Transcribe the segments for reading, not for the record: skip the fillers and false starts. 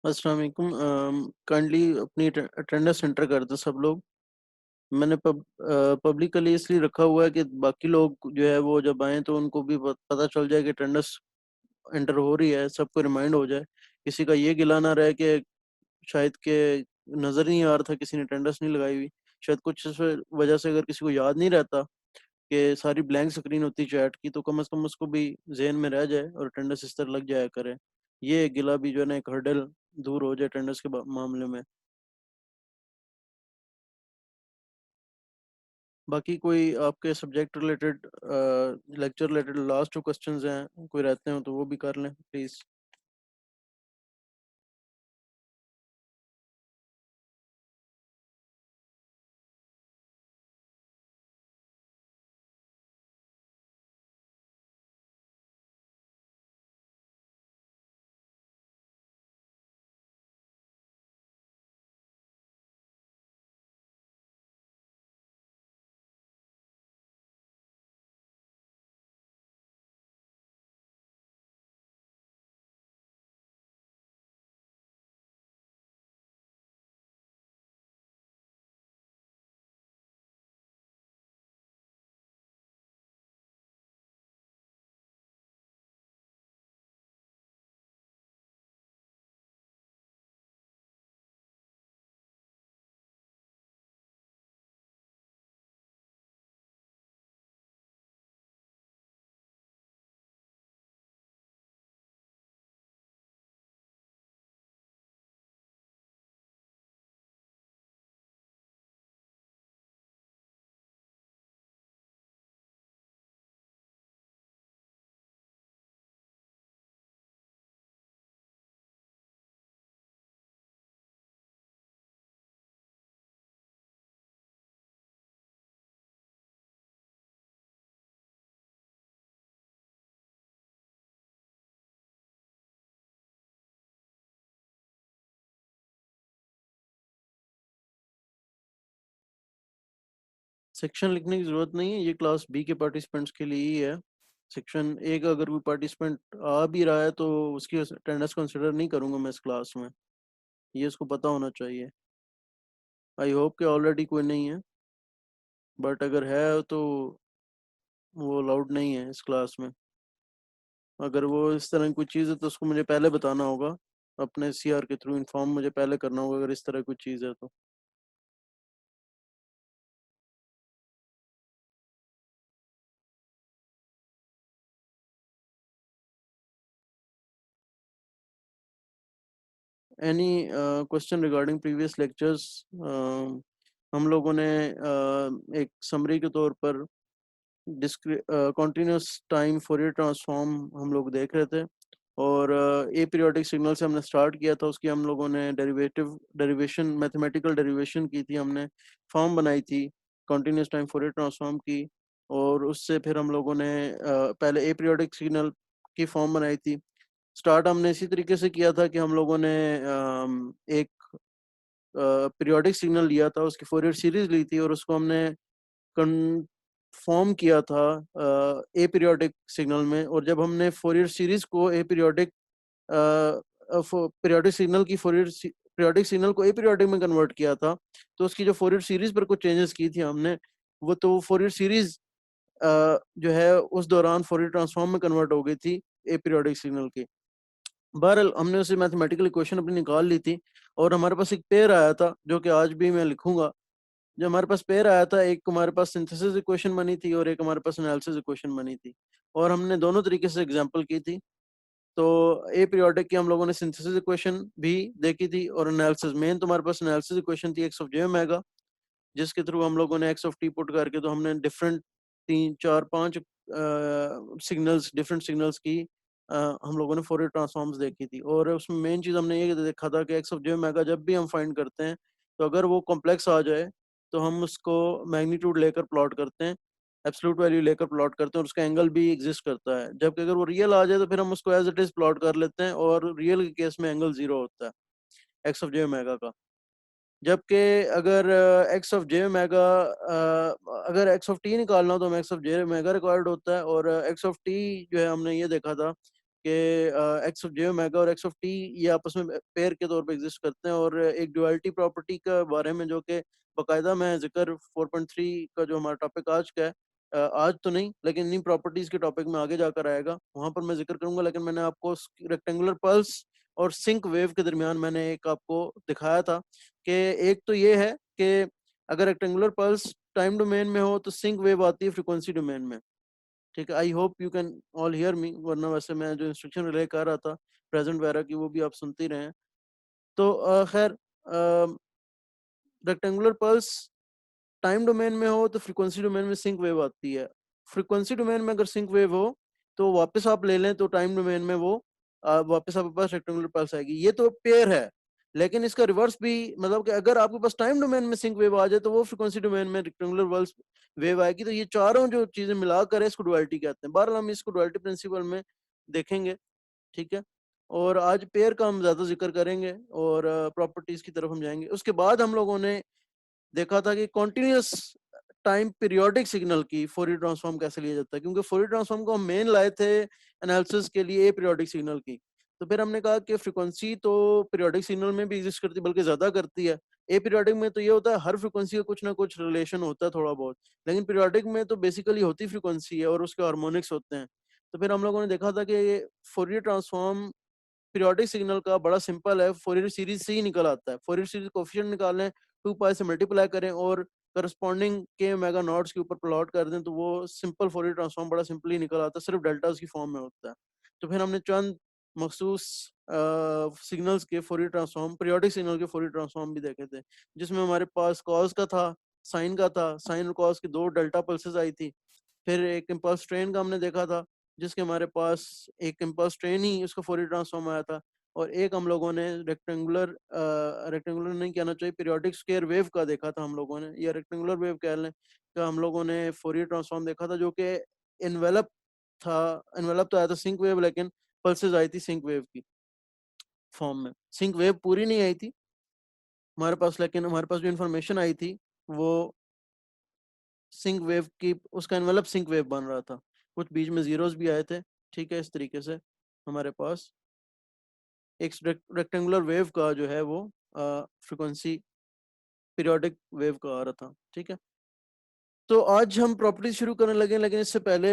अस्सलाम वालेकुम। काइंडली अपनी अटेंडेंस एंटर कर दो सब लोग। मैंने पब्लिकली इसलिए रखा हुआ है कि बाकी लोग जो है वो जब आए तो उनको भी पता चल जाए कि अटेंडेंस एंटर हो रही है, सबको रिमाइंड हो जाए। किसी का ये गिला ना रहे कि शायद के नज़र नहीं आ रहा था, किसी ने अटेंडेंस नहीं लगाई हुई। शायद कुछ इस वजह से अगर किसी को याद नहीं रहता कि सारी ब्लैंक स्क्रीन होती चैट की, तो कम से कम उसको भी जहन में रह जाए और अटेंडेंस इस तरह लग जाया करे। ये गिला भी जो है ना एक हर्डल दूर हो जाए अटेंडेंस के मामले में। बाकी कोई आपके subject related, lecture related last जो क्वेश्चंस हैं कोई रहते हो तो वो भी कर लें प्लीज़। सेक्शन लिखने की ज़रूरत नहीं है, ये क्लास बी के पार्टिसिपेंट्स के लिए ही है। सेक्शन ए का अगर कोई पार्टिसिपेंट आ भी रहा है तो उसकी अटेंडेंस कंसिडर नहीं करूँगा मैं इस क्लास में। ये उसको पता होना चाहिए। आई होप कि ऑलरेडी कोई नहीं है, बट अगर है तो वो अलाउड नहीं है इस क्लास में। अगर वो इस तरह की कोई चीज़ है तो उसको मुझे पहले बताना होगा, अपने सीआर के थ्रू इन्फॉर्म मुझे पहले करना होगा अगर इस तरह की कोई चीज़ है तो। Any question regarding previous lectures? हम लोगों ने एक समरी के तौर पर कॉन्टिन्यूस टाइम फोरियर ट्रांसफॉर्म हम लोग देख रहे थे, और ए पीरियोडिक सिग्नल से हमने स्टार्ट किया था। उसकी हम लोगों ने डेरिवेशन, मैथमेटिकल डेरिवेशन की थी हमने, फॉर्म बनाई थी कॉन्टिन्यूस टाइम फोरियर ट्रांसफॉर्म की। और उससे फिर हम लोगों ने पहले ए पीरियोडिक सिग्नल की फॉर्म बनाई थी। स्टार्ट हमने इसी तरीके से किया था कि हम लोगों ने एक पीरियोडिक सिग्नल लिया था, उसकी फोरियर सीरीज ली थी और उसको हमने कन्फर्म किया था ए पीरियोडिक सिग्नल में। और जब हमने फोरियर सीरीज को ए पीरियोडिक पीरियोडिक सिग्नल की फोरियर पीरियोडिक सिग्नल को ए पीरियोडिक में कन्वर्ट किया था, तो उसकी जो फोरियर सीरीज पर कुछ चेंजेस की थी हमने, वो तो फोरियर सीरीज जो है उस दौरान फोरियर ट्रांसफॉर्म में कन्वर्ट हो गई थी ए पीरियोडिक सिग्नल की। बहरहाल हमने उसे मैथमेटिकल इक्वेशन अपनी निकाल ली थी, और हमारे पास एक पेयर आया था जो कि आज भी मैं लिखूंगा। जो हमारे पास पेयर आया था, एक हमारे पास सिंथेसिस इक्वेशन बनी थी और एक हमारे पास एनालिसिस इक्वेशन बनी थी, और हमने दोनों तरीके से एग्जांपल की थी। तो ए पीरियोडिक की हम लोगों ने सिंथेसिस इक्वेशन भी देखी थी, और एनालिसिस मेन तो हमारे पास एनालिसिस इक्वेशन थी एक्स ऑफ जे ओमेगा, जिसके थ्रू हम लोगों ने एक्स ऑफ टी पुट करके तो हमने डिफरेंट तीन चार पांच सिग्नल्स, डिफरेंट सिग्नल्स की हम लोगों ने फोरियर ट्रांसफॉर्म्स देखी थी। और उसमें मेन चीज़ हमने ये देखा था कि एक्स ऑफ जे ओमेगा जब भी हम फाइंड करते हैं, तो अगर वो कॉम्प्लेक्स आ जाए तो हम उसको मैग्नीट्यूड लेकर प्लॉट करते हैं, एब्सोल्यूट वैल्यू लेकर प्लॉट करते हैं, और उसका एंगल भी एग्जिस्ट करता है। जबकि अगर वो रियल आ जाए तो फिर हम उसको एज इट इज प्लॉट कर लेते हैं, और रियल के केस में एंगल जीरो होता है एक्स ऑफ जे ओमेगा का। जबकि अगर एक्स ऑफ जे ओमेगा, अगर एक्स ऑफ टी निकालना हो तो x of j omega required होता है। और एक्स ऑफ टी जो है हमने ये देखा था कि एक्स ऑफ जे ओमेगा और एक्स ऑफ टी ये आपस में पेयर के तौर पे एग्जिस्ट करते हैं, और एक ड्युअलिटी प्रॉपर्टी के बारे में जो कि बाकायदा मैं जिक्र 4.3 का जो हमारा टॉपिक आज का है, आज तो नहीं लेकिन इन्हीं प्रॉपर्टीज के टॉपिक में आगे जाकर आएगा, वहां पर मैं जिक्र करूंगा। लेकिन मैंने आपको रेक्टेंगुलर पल्स और सिंक वेव के दरमियान मैंने एक आपको दिखाया था कि एक तो ये है कि अगर रेक्टेंगुलर पल्स टाइम डोमेन में हो तो सिंक वेव आती है फ्रीक्वेंसी डोमेन में। ठीक है, I hope you can all hear me, वरना वैसे मैं जो इंस्ट्रक्शन रिले कर रहा था प्रेजेंट वगैरह की वो भी आप सुनते ही रहे हैं। तो खैर, रेक्टेंगुलर पल्स टाइम डोमेन में हो तो फ्रीक्वेंसी डोमेन में सिंक वेव आती है। फ्रीक्वेंसी डोमेन में अगर सिंक वेव हो तो वापस आप ले लें तो टाइम डोमेन में वो वापस आपके पास रेक्टेंगुलर पल्स आएगी। ये तो पेयर है, लेकिन इसका रिवर्स भी, मतलब कि अगर आपके पास टाइम डोमेन में सिंक वेव आ जाए तो वो फ्रीक्वेंसी डोमेन में रेक्टेंगुलर पल्स वेव आएगी। तो ये चारों जो चीजें मिलाकर है इसको डुअलिटी कहते हैं। बहरहाल हम इसको डुअलिटी प्रिंसिपल में देखेंगे, ठीक है। और आज पेयर का हम ज्यादा जिक्र करेंगे और प्रॉपर्टीज की तरफ हम जाएंगे। उसके बाद हम लोगों ने देखा था कि कॉन्टिन्यूस टाइम पीरियोडिक सिग्नल की फोरियर ट्रांसफॉर्म कैसे लिया जाता है, क्योंकि फोरियर ट्रांसफॉर्म को हम मेन लाए थे एनालिसिस के लिए पीरियोडिक सिग्नल की। तो फिर हमने कहा कि फ्रीक्वेंसी तो पीरियोडिक सिग्नल में भी एग्जिस्ट करती है, बल्कि ज्यादा करती है। ए पीरियोडिक में तो ये होता है हर फ्रीक्वेंसी का कुछ ना कुछ रिलेशन होता है थोड़ा बहुत, लेकिन पीरियोडिक में तो बेसिकली होती फ्रीक्वेंसी है और उसके हार्मोनिक्स होते हैं। तो फिर हम लोगों ने देखा था कि फोरियर ट्रांसफॉर्म पीरियोडिक सिग्नल का बड़ा सिंपल है, फोरियर सीरीज से ही निकल आता है। फोरियर सीरीज कोएफिशिएंट निकालें, 2 पाई से मल्टीप्लाई करें और करस्पॉन्डिंग के ओमेगा नॉट्स के ऊपर प्लॉट कर दें तो वो सिंपल फोरियर ट्रांसफॉर्म बड़ा सिंपली निकल आता है, सिर्फ डेल्टास की फॉर्म में होता है। तो फिर हमने चंद मखसूस सिग्नल्स के फोरियर ट्रांसफॉर्म, पीरियोडिक सिग्नल के फोरियर ट्रांसफॉर्म भी देखे थे, जिसमें हमारे पास कॉस का था, साइन का था। साइन और कॉस की 2 डेल्टा पल्सेस आई थी। फिर एक इम्पल्स ट्रेन का हमने देखा था, जिसके हमारे पास एक इम्पल्स ट्रेन ही उसका फोरियर ट्रांसफॉर्म आया था। और एक हम लोगों ने रेक्टेंगुलर नहीं कहना चाहिए, पीरियोडिक स्क्वायर वेव का देखा था हम लोगों ने, या रेक्टेंगुलर वेव कह लें, का हम लोगों ने फोरियर ट्रांसफॉर्म देखा था जो कि इन्वेलप था। इन्वेलप तो आया था सिंक वेव, लेकिन पल्सेस आई थी सिंक वेव की फॉर्म में। सिंक वेव पूरी नहीं आई थी हमारे पास, लेकिन हमारे पास जो इन्फॉर्मेशन आई थी वो सिंक वेव की, उसका एनवेलप सिंक वेव बन रहा था, कुछ बीच में जीरोस भी आए थे। ठीक है, इस तरीके से हमारे पास एक रेक्टेंगुलर वेव का जो है वो फ्रीक्वेंसी पीरियोडिक वेव का आ रहा था। ठीक है, तो आज हम प्रॉपर्टीज शुरू करने लगे, लेकिन इससे पहले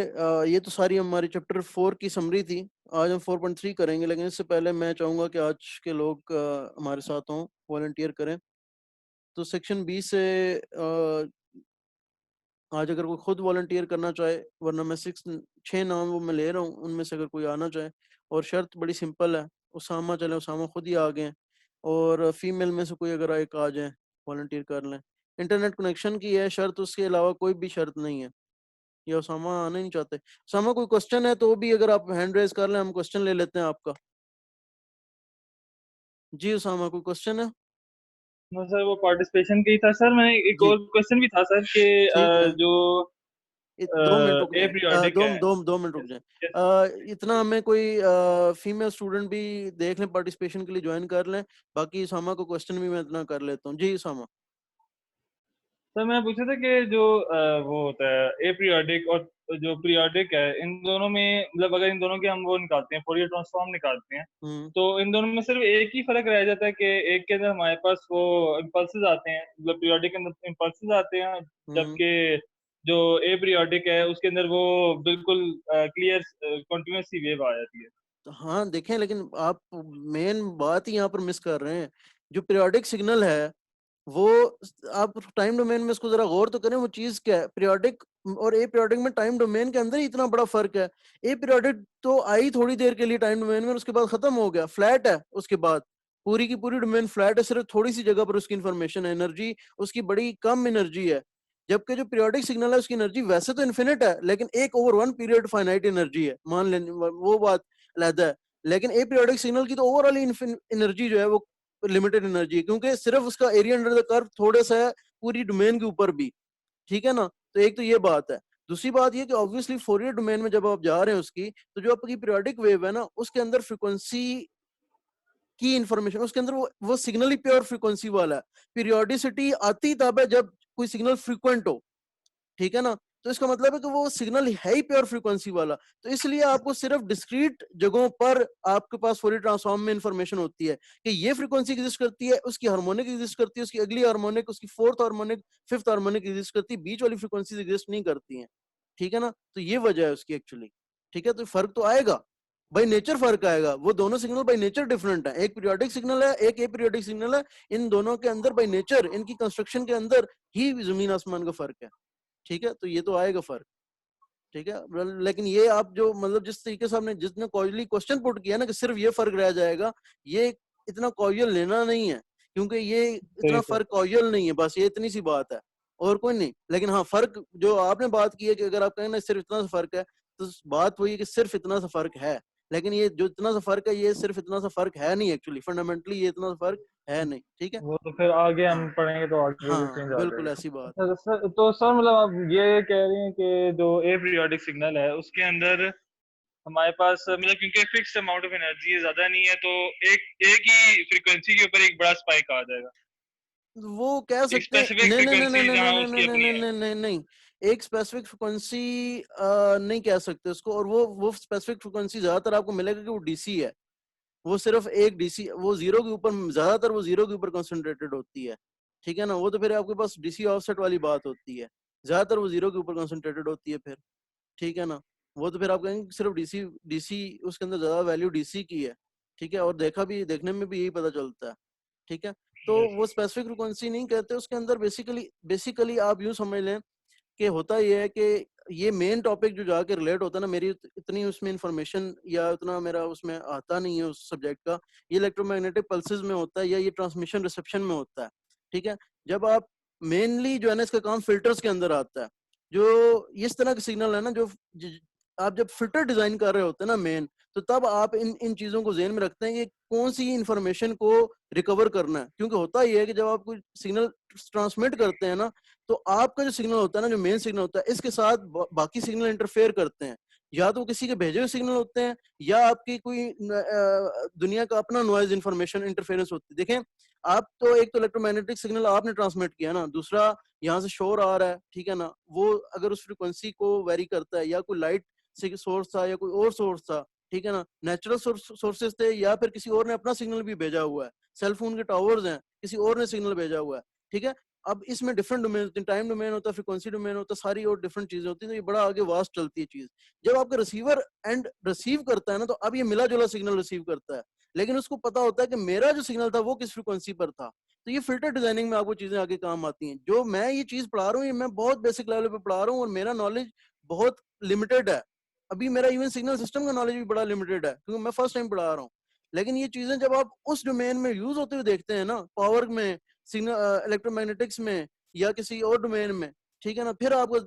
ये तो सारी हमारी चैप्टर 4 की समरी थी। आज हम 4.3 करेंगे, लेकिन इससे पहले मैं चाहूंगा कि आज के लोग हमारे साथ हों, वॉलंटियर करें। तो सेक्शन बी से आज अगर कोई खुद वॉलंटियर करना चाहे, वरना मैं 6 नाम वो मैं ले रहा हूँ, उनमें से अगर कोई आना चाहे, और शर्त बड़ी सिंपल है, उसामा चले, उसामा खुद ही आ गए, और फीमेल में से कोई अगर एक आ जाए वॉलंटियर कर लें। इंटरनेट कनेक्शन की है शर्त, उसके अलावा कोई भी शर्त नहीं है। या उसामा आना ही नहीं चाहते? उसामा कोई क्वेश्चन है तो भी अगर आप हैंड रेज कर लें, हम क्वेश्चन ले लेते हैं आपका। जी उसामा, कोई क्वेश्चन है? हाँ सर, वो पार्टिसिपेशन के ही था सर। मैं एक जी और क्वेश्चन भी था सर कि ठीक है, जो 2 मिनट रुक ए जाए, पीरियोडिक दो है। दो 2 मिनट रुक यस, जाए। यस। इतना हमें कोई फीमेल स्टूडेंट भी देख लें, पार्टिसिपेशन के लिए ज्वाइन कर लें। बाकी सामा को क्वेश्चन भी मैं इतना कर लेता हूँ। जी सामा। सर मैं पूछा था कि जो वो होता है ए पीरियोडिक और जो पीरियोडिक है, इन दोनों में मतलब अगर इन दोनों के हम वो निकालते हैं, फोरियर ट्रांसफॉर्म निकालते हैं, हम्म तो इन दोनों में सिर्फ एक ही फर्क रह जाता है कि एक के अंदर हमारे पास वो इम्पल्सेस आते हैं, मतलब पीरियोडिक के अंदर इम्पल्सेस आते हैं, हम्म जबकि जो ए पीरियोडिक है उसके अंदर वो बिल्कुल क्लियर कंटिन्यूस सी वेव आ जाती है। तो हाँ देखें, लेकिन आप मेन बात ही यहाँ पर मिस कर रहे हैं। जो पीरियोडिक सिग्नल है वो, आप टाइम डोमेन में इसको जरा गौर तो करें, वो चीज क्या है पीरियोडिक और ए पीरियोडिक में। टाइम डोमेन के अंदर ही इतना बड़ा फर्क है। ए पीरियोडिक तो आई थोड़ी देर के लिए टाइम डोमेन में और उसके बाद खत्म हो गया, फ्लैट है। उसके बाद पूरी की पूरी डोमेन फ्लैट है, सिर्फ थोड़ी सी जगह पर उसकी इंफॉर्मेशन है, एनर्जी उसकी बड़ी कम एनर्जी है। जबकि जो पीरियोडिक सिग्नल है उसकी एनर्जी वैसे तो इन्फिनिट है, लेकिन 1/1 पीरियड फाइनाइट एनर्जी है, मान लें वो बात अलहदा है। लेकिन ए पीरियोडिक सिग्नल की तो ओवरऑल एनर्जी जो है वो लिमिटेड एनर्जी है, क्योंकि सिर्फ उसका एरिया अंडर द कर्व थोड़ा सा है पूरी डोमेन के ऊपर भी। ठीक है ना? तो एक तो ये बात है। दूसरी बात ये कि ऑब्वियसली फोरियर डोमेन में जब आप जा रहे हैं उसकी, तो जो आपकी पीरियोडिक वेव है ना, उसके अंदर फ्रीक्वेंसी की इंफॉर्मेशन, उसके अंदर वो सिग्नल ही प्योर फ्रीक्वेंसी वाला है। पीरियोडिसिटी आती तब है जब कोई सिग्नल फ्रीक्वेंट हो। ठीक है ना? तो इसका मतलब है कि वो सिग्नल है ही प्योर फ्रीक्वेंसी वाला। तो इसलिए आपको सिर्फ डिस्क्रीट जगहों पर आपके पास फोरियर ट्रांसफॉर्म में इंफॉर्मेशन होती है कि ये फ्रीक्वेंसी एग्जिस्ट करती है, उसकी हार्मोनिक एग्जिस्ट करती है, उसकी अगली हार्मोनिक, उसकी fourth harmonic, fifth harmonic exist करती है, बीच वाली फ्रीक्वेंसीज एग्जिस्ट नहीं करती हैं। ठीक है ना? तो ये वजह है उसकी एक्चुअली। ठीक है? तो फर्क तो आएगा, बाई नेचर फर्क आएगा। वो दोनों सिग्नल बाई नेचर डिफरेंट है, एक पीरियोडिक सिग्नल है, एक एपीरियोडिक सिग्नल है। इन दोनों के अंदर बाई नेचर, इनकी कंस्ट्रक्शन के अंदर ही जमीन आसमान का फर्क है। ठीक है? तो ये तो आएगा फर्क। ठीक है? लेकिन ये आप जो मतलब जिस तरीके से आपने जितने कॉजली क्वेश्चन पुट किया ना कि सिर्फ ये फर्क रह जाएगा, ये इतना कॉजुअल लेना नहीं है, क्योंकि ये इतना सही सही। फर्क कॉजुअल नहीं है, बस ये इतनी सी बात है और कोई नहीं। लेकिन हाँ, फर्क जो आपने बात की है कि अगर आप कहें ना सिर्फ इतना सा फर्क है, तो बात वही है कि सिर्फ इतना सा फर्क है। लेकिन ये जो इतना सा फर्क है, ये सिर्फ इतना सा फर्क है नहीं, एक्चुअली फंडामेंटली ये इतना सा फर्क है नहीं। ठीक है? वो तो फिर आगे हम हाँ पढ़ेंगे तो आगे भी चेंज हाँ, आ बिल्कुल जाएगा। ऐसी बात है। अच्छा तो सर मतलब आप ये कह रहे हैं कि जो एपीरियोडिक सिग्नल है उसके अंदर हमारे पास मतलब क्योंकि फिक्स्ड अमाउंट ऑफ एनर्जी ज्यादा नहीं है, तो एक एक ही फ्रीक्वेंसी के ऊपर एक बड़ा स्पाइक आ जाएगा, वो कह एक सकते हैं, स्पेसिफिक नहीं नहीं नहीं नहीं फ्रीक्वेंसी नहीं जहां नहीं नहीं उसकी नहीं अपनी नहीं है। नहीं नहीं नहीं, एक स्पेसिफिक फ्रिक्वेंसी नहीं कह सकते उसको। और वो स्पेसिफिक फ्रिक्वेंसी ज्यादातर आपको मिलेगा कि वो डीसी है। वो सिर्फ एक डीसी, वो जीरो के ऊपर, ज्यादातर वो जीरो के ऊपर कंसंट्रेटेड होती है। ठीक है ना? वो तो फिर आपके पास डीसी ऑफसेट वाली बात होती है, ज्यादातर वो जीरो के ऊपर कंसंट्रेटेड होती है फिर। ठीक है ना? वो तो फिर आप कहेंगे कि सिर्फ डीसी डीसी, उसके अंदर ज्यादा वैल्यू डीसी की है। ठीक है? और देखने में भी यही पता चलता है। ठीक है? तो वो स्पेसिफिक फ्रिक्वेंसी नहीं कहते उसके अंदर। बेसिकली बेसिकली आप यूं समझ लें कि होता ये है कि ये मेन टॉपिक जो जाके रिलेट होता है ना, मेरी इतनी उसमें इंफॉर्मेशन या उतना मेरा उसमें आता नहीं है उस सब्जेक्ट का। ये इलेक्ट्रोमैग्नेटिक पल्सेस में होता है या ये ट्रांसमिशन रिसेप्शन में होता है। ठीक है? जब आप मेनली जो है ना, इसका काम फिल्टर्स के अंदर आता है। जो इस तरह के सिग्नल है ना, आप जब फिल्टर डिजाइन कर रहे होते हैं ना मेन, तो तब आप इन इन चीजों को ध्यान में रखते हैं कि कौन सी इंफॉर्मेशन को रिकवर करना है। क्योंकि होता ये है कि जब आप कोई सिग्नल ट्रांसमिट करते हैं ना, तो आपका जो सिग्नल होता है ना, जो मेन सिग्नल होता है, इसके साथ बाकी सिग्नल इंटरफेयर करते हैं। या तो किसी के भेजे हुए सिग्नल होते हैं, या आपकी कोई दुनिया का अपना नॉइज इंफॉर्मेशन इंटरफेरेंस होती है। देखें, आप तो एक तो इलेक्ट्रोमैग्नेटिक सिग्नल आपने ट्रांसमिट किया ना, दूसरा यहाँ से शोर आ रहा है। ठीक है ना? वो अगर उस फ्रिक्वेंसी को वेरी करता है, या कोई लाइट से सोर्स था या कोई और सोर्स था, ठीक है ना, नेचुरल सोर्सेस थे, या फिर किसी और ने अपना सिग्नल भी भेजा हुआ है, सेल फोन के टावर्स हैं, किसी और ने सिग्नल भेजा हुआ है। ठीक है? अब इसमें डिफरेंट डोमेन होते हैं, टाइम डोमेन होता है, फ्रीक्वेंसी डोमेन होता है, सारी और डिफरेंट चीजें होती हैं। तो ये बड़ा आगे वास्ट चलती है चीज। जब आपका रिसीवर एंड रिसीव करता है ना, तो अब ये मिला जुला सिग्नल रिसीव करता है, लेकिन उसको पता होता है कि मेरा जो सिग्नल था वो किस फ्रीक्वेंसी पर था। तो ये फिल्टर डिजाइनिंग में आपको चीजें आगे काम आती हैं। जो मैं ये चीज पढ़ा रहा हूँ, ये मैं बहुत बेसिक लेवल पे पढ़ा रहा हूँ, और मेरा नॉलेज बहुत लिमिटेड है। अभी मेरा इवन सिग्नल सिस्टम का नॉलेज भी बड़ा लिमिटेड है, क्योंकि मैं फर्स्ट टाइम पढ़ा रहा हूँ। लेकिन ये चीजें जब आप उस डोमेन में यूज होते हुए देखते हैं ना, पावर में, सिग्नल इलेक्ट्रोमैग्नेटिक्स में, या किसी और डोमेन में, ठीक है ना, फिर आपको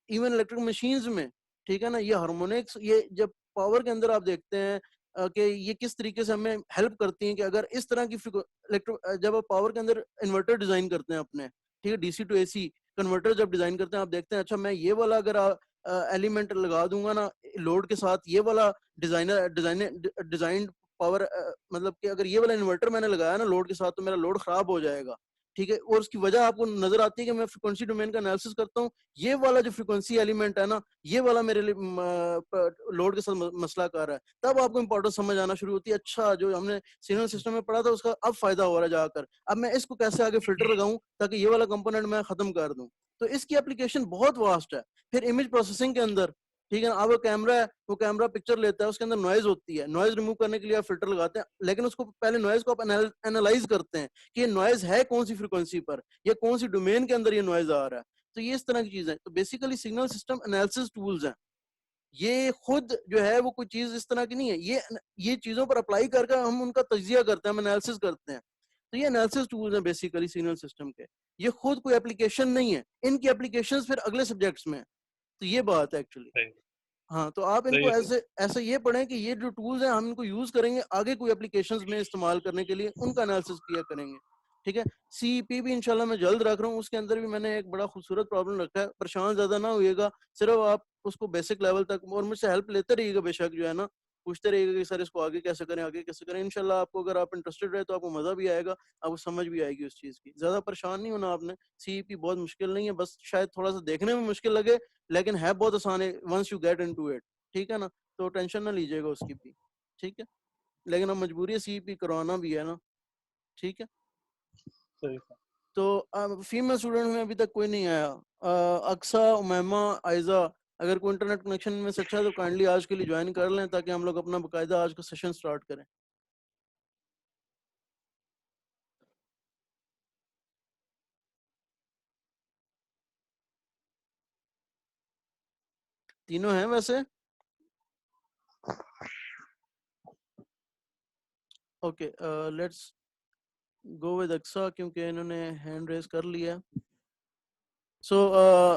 इवन इलेक्ट्रिक मशीन्स में, ठीक है ना, ये हार्मोनिक्स, ये जब पावर के अंदर आप देखते हैं कि ये किस तरीके से हमें हेल्प करती हैं कि अगर इस तरह की जब आप पावर के अंदर इन्वर्टर डिजाइन करते हैं अपने, ठीक है, डीसी टू एसी कन्वर्टर जब डिजाइन करते हैं, आप देखते हैं अच्छा मैं ये वाला अगर एलिमेंट लगा दूंगा ना लोड के साथ, ये वाला डिजाइन पावर, मतलब कि अगर ये वाला इन्वर्टर मैंने लगाया ना लोड के साथ, तो मेरा लोड खराब हो जाएगा। ठीक है? और उसकी वजह आपको नजर आती है कि मैं फ्रिक्वेंसी डोमेन का एनालिसिस करता हूँ, ये वाला जो फ्रिक्वेंसी एलिमेंट है ना, ये वाला मेरे लिए लोड के साथ मसला कर रहा है। तब आपको इंपॉर्टेंस समझ आना शुरू होती है, अच्छा जो हमने सिग्नल सिस्टम में पढ़ा था उसका अब फायदा हो रहा है जाकर, अब मैं इसको कैसे आगे फिल्टर लगाऊं ताकि ये वाला कंपोनेंट मैं खत्म कर दूं। तो इसकी एप्लीकेशन बहुत वास्ट है। फिर इमेज प्रोसेसिंग के अंदर, ठीक है ना, अब वो कैमरा है, वो कैमरा पिक्चर लेता है, उसके अंदर नॉइज होती है, नॉइज रिमूव करने के लिए आप फिल्टर लगाते हैं, लेकिन उसको पहले नॉइज को आप एनालाइज करते हैं कि ये नॉइज है कौन सी फ्रीक्वेंसी पर, या कौन सी डोमेन के अंदर ये नॉइज आ रहा है। तो ये इस तरह की चीज है। तो basically signal system analysis tools हैं। ये खुद जो है वो कोई चीज इस तरह की नहीं है, ये चीजों पर अप्लाई करके हम उनका तजिया करते हैं, हम एनालिसिस करते हैं। तो ये एनालिसिस टूल्स हैं बेसिकली सिग्नल सिस्टम के। ये खुद कोई एप्लीकेशन नहीं है, इनकी एप्लीकेशंस फिर अगले सब्जेक्ट्स में है। तो ये बात है एक्चुअली। सही हाँ, तो आप सही इनको है सर। ऐसे ऐसे ये पढ़ें कि ये जो टूल्स हैं हम इनको यूज करेंगे आगे कोई एप्लीकेशंस में इस्तेमाल करने के लिए, उनका एनालिसिस किया करेंगे। ठीक है? सीईपी भी इंशाल्लाह मैं जल्द रख रहा हूँ, उसके अंदर भी मैंने एक बड़ा खूबसूरत प्रॉब्लम रखा है। परेशान ज्यादा ना होइएगा, सिर्फ आप उसको बेसिक लेवल तक और मुझसे हेल्प लेते रहिएगा बेशक, जो है ना, पूछते रहिएगा कि सर इसको आगे कैसे करें, आगे कैसे करें। इंशाल्लाह आपको, अगर आप इंटरेस्टेड रहे तो आपको मजा भी आएगा, आपको समझ भी आएगी उस चीज की। ज्यादा परेशान नहीं होना आपने, सीईपी बहुत मुश्किल नहीं है, बस शायद थोड़ा सा देखने में मुश्किल लगे, लेकिन है बहुत आसान है once you get into it, ठीक है ना। तो टेंशन ना लीजिएगा उसकी भी, ठीक है। लेकिन अब मजबूरी है, सीईपी करवाना भी है ना, ठीक है। सही। तो फीमेल स्टूडेंट में अभी तक कोई नहीं आया। अक्सा, उमैमा, आयजा, अगर कोई इंटरनेट कनेक्शन में से अच्छा है तो काइंडली आज के लिए ज्वाइन कर लें, ताकि हम लोग अपना बकायदा आज का सेशन स्टार्ट करें। तीनों हैं वैसे, okay. Let's go with Aqsa, क्योंकि इन्होंने हैंड रेज कर लिया। So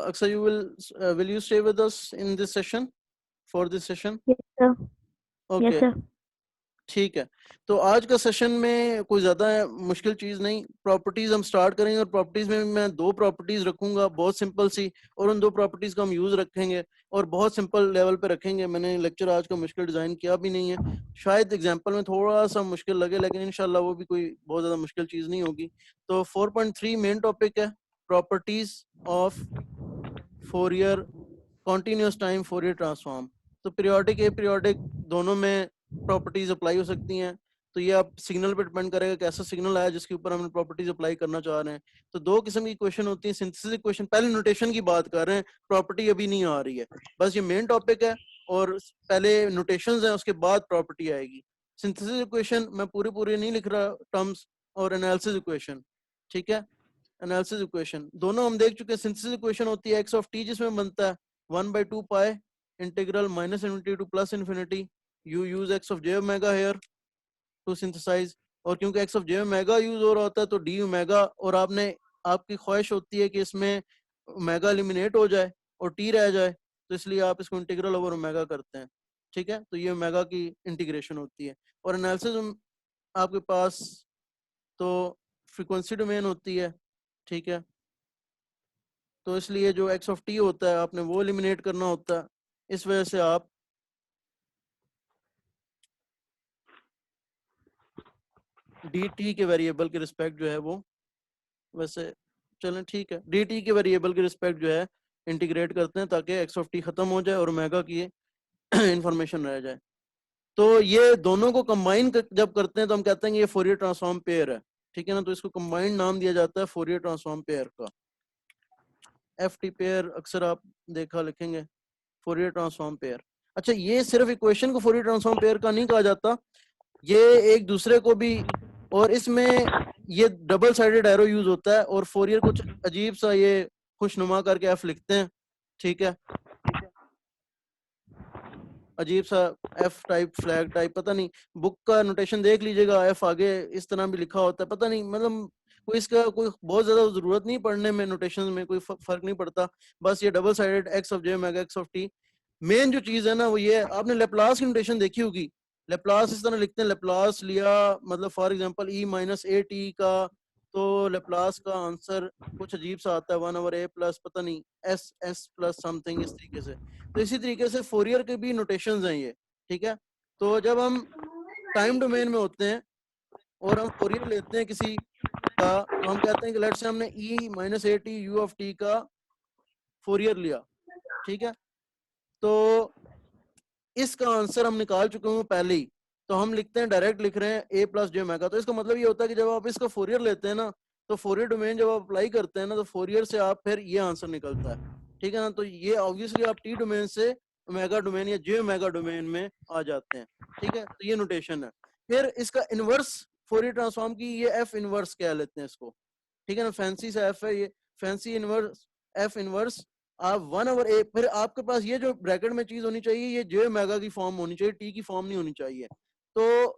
Aqsa, you will you stay with us in this session, for this session? Yes, sir. Yes, okay, sir. ठीक है। तो आज का सेशन में कोई ज़्यादा मुश्किल चीज़ नहीं, प्रॉपर्टीज़ हम स्टार्ट करेंगे, और प्रॉपर्टीज़ में मैं 2 प्रॉपर्टीज़ रखूंगा बहुत सिंपल सी, और उन 2 प्रॉपर्टीज़ का हम यूज़ रखेंगे और बहुत सिंपल लेवल पे रखेंगे। मैंने लेक्चर आज का मुश्किल डिज़ाइन किया भी नहीं है, शायद एग्जाम्पल में थोड़ा सा मुश्किल लगे, लेकिन इंशाल्लाह वो भी कोई बहुत ज़्यादा मुश्किल चीज़ नहीं होगी। तो 4.3 मेन टॉपिक है, properties of Fourier continuous time Fourier transform. तो पीरियोडिक, अपीरियोडिक दोनों में प्रॉपर्टीज अप्लाई हो सकती हैं। तो ये आप सिग्नल पे डिपेंड करेगा कैसा सिग्नल आया जिसके ऊपर हम प्रॉपर्टीज अप्लाई करना चाह रहे हैं। तो 2 किस्म की क्वेश्चन होती है, सिंथेसिस इक्वेशन, पहले नोटेशन की बात कर रहे हैं, प्रॉपर्टी अभी नहीं आ रही है, बस ये मेन टॉपिक है, और पहले नोटेशंस हैं उसके बाद प्रॉपर्टी आएगी। सिंथेसिस इक्वेशन मैं पूरी नहीं लिख रहा टर्म्स, और एनालिसिस इक्वेशन, ठीक है। एनालिसिस इक्वेशन दोनों हम देख चुके हैं। सिंथेसिस इक्वेशन होती है एक्स ऑफ टी, जिसमें बनता है 1/2 pi integral minus infinity to plus infinity, you use x of j omega here to synthesise. और क्योंकि x of j omega use हो रहा होता है तो डी ओमेगा, और आपकी ख्वाहिश होती है कि इसमें ओमेगा एलिमिनेट हो जाए और टी रह जाए, तो इसलिए आप इसको इंटीग्रल ओवर ओमेगा करते हैं, ठीक है। तो ये ओमेगा की इंटीग्रेशन होती है। और एनालिसिस आपके पास तो फ्रीक्वेंसी डोमेन होती है, ठीक है। तो इसलिए जो एक्स ऑफ टी होता है आपने वो एलिमिनेट करना होता है, इस वजह से आप डी टी के वेरिएबल के रिस्पेक्ट जो है वो, वैसे चलें ठीक है, डी टी के वेरिएबल के रिस्पेक्ट जो है इंटीग्रेट करते हैं, ताकि एक्स ऑफ टी खत्म हो जाए और ओमेगा की इंफॉर्मेशन रह जाए। तो ये दोनों को कंबाइन जब करते हैं तो हम कहते हैं कि ये फोरियर ट्रांसफॉर्म पेयर है, ठीक है ना। तो इसको कंबाइंड नाम दिया जाता है फोरियर ट्रांसफॉर्म पेयर का, एफ टी पेयर अक्सर आप देखा लिखेंगे, फोरियर ट्रांसफॉर्म पेयर। अच्छा, ये सिर्फ इक्वेशन को फोरियर ट्रांसफॉर्म पेयर का नहीं कहा जाता, ये एक दूसरे को भी, और इसमें ये डबल साइडेड एरो यूज होता है, और फोरियर कुछ अजीब सा ये खुशनुमा करके एफ लिखते हैं, ठीक है। अजीब सा एफ टाइप, फ्लैग टाइप, पता नहीं, बुक का नोटेशन देख लीजिएगा, एफ आगे इस तरह भी लिखा होता है, पता नहीं, मतलब कोई इसका कोई बहुत ज्यादा जरूरत नहीं पढ़ने में, नोटेशन में कोई फर्क नहीं पड़ता, बस ये double sided x of j omega x of T. Main जो चीज है ना वो ये, आपने लेप्लास की नोटेशन देखी होगी, लेप्लास इस तरह लिखते हैं, लेप्लास लिया मतलब for example E minus a T का, तो लेप्लास का आंसर कुछ अजीब सा आता है 1/a प्लस पता नहीं एस एस प्लस समथिंग, इस तरीके से। तो इसी तरीके से फोरियर के भी नोटेशंस हैं ये, ठीक है। तो जब हम टाइम डोमेन में होते हैं और हम फोरियर लेते हैं किसी का, तो हम कहते हैं कि लेट्स से हमने e minus a t u of t का फोरियर लिया, ठीक है। तो इसका आंसर हम निकाल चुके हैं पहले ही, तो हम लिखते हैं, डायरेक्ट लिख रहे हैं ए प्लस जे ओमेगा। तो इसका मतलब ये होता है कि जब आप इसका फोरियर लेते हैं ना, तो फोरियर डोमेन जब आप अप्लाई करते हैं ना, तो फोरियर से आप फिर ये आंसर निकलता है, ठीक है ना। तो ये ऑब्वियसली आप टी डोमेन से ओमेगा डोमेन या जे ओमेगा डोमेन में आ जाते हैं, ठीक है। तो ये नोटेशन है। फिर इसका इनवर्स फोरियर ट्रांसफॉर्म की, ये एफ इनवर्स कह लेते हैं इसको, ठीक है ना। फैंसी सा एफ है ये, फैंसी इनवर्स, एफ इनवर्स। आप 1/a, फिर आपके पास ये जो ब्रैकेट में चीज होनी चाहिए, ये जे ओमेगा की फॉर्म होनी चाहिए, टी की फॉर्म नहीं होनी चाहिए। तो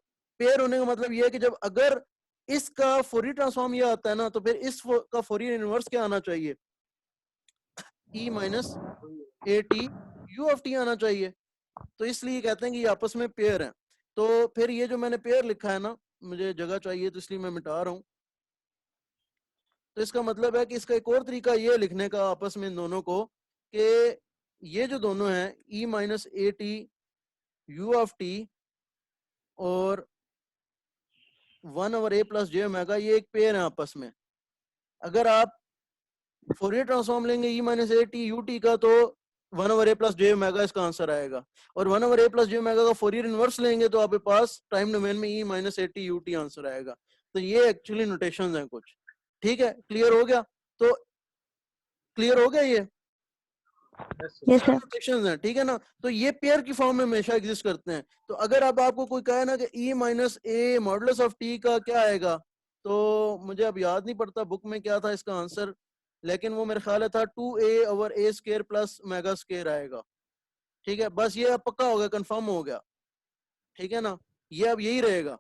पेयर होने का मतलब ये है कि जब अगर इसका फोरियर ट्रांसफॉर्म ये आता है ना, तो फिर इस का फोरियर इनवर्स क्या आना चाहिए, e minus a t u of t आना चाहिए। तो इसलिए कहते हैं कि ये आपस में पेयर है। तो फिर ये जो मैंने पेयर लिखा है ना, मुझे जगह चाहिए तो इसलिए मैं मिटा रहा हूँ। तो इसका मतलब है कि इसका एक और तरीका ये लिखने का आपस में इन दोनों को, कि ये जो दोनों हैं e minus a t u of t, और 1/a प्लस जे ओमेगा, ये एक पेयर है आपस में। अगर आप फोरियर ट्रांसफॉर्म लेंगे e minus a t u t का, तो 1/a प्लस जे ओमेगा इसका आंसर आएगा। और 1/a प्लस जे ओमेगा का फोरियर इनवर्स लेंगे तो आपके पास टाइम डोमेन में e minus a t u t answer आएगा। तो ये एक्चुअली नोटेशंस हैं कुछ। ठीक है, क्लियर हो गया? तो क्लियर हो गया ये? Yes sir. नोटेशंस हैं, ठीक है ना। तो ये पेयर की फॉर्म में हमेशा एग्जिस्ट करते हैं। तो अगर अब आपको कोई कहे ना कि e minus a modulus of t का क्या आएगा, तो मुझे अब याद नहीं पड़ता बुक में क्या था इसका आंसर, लेकिन वो मेरे ख्याल था 2a/a² प्लस ओमेगा स्क्वायर आएगा। ठीक है, बस ये अब पक्का हो गया, कंफर्म हो गया। ठीक है ना, ये अब यही रहेगा।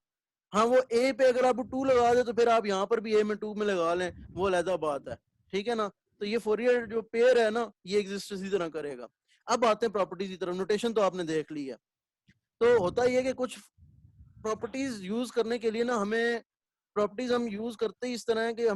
हाँ, वो ए पे अगर आप 2 लगा दे तो फिर आप यहाँ पर भी ए में 2 में लगा लें, वो अलग बात है। ठीक है ना, तो ये फोरियर जो पेयर है ना, ये एग्जिस्ट इसी तरह करेगा। अब आते हैं प्रॉपर्टीज की तरफ। नोटेशन तो आपने देख ली है। तो होता ही है कि कुछ प्रॉपर्टीज यूज करने के लिए ना, हमें प्रॉपर्टीज हम यूज करते ही इस तरह है कि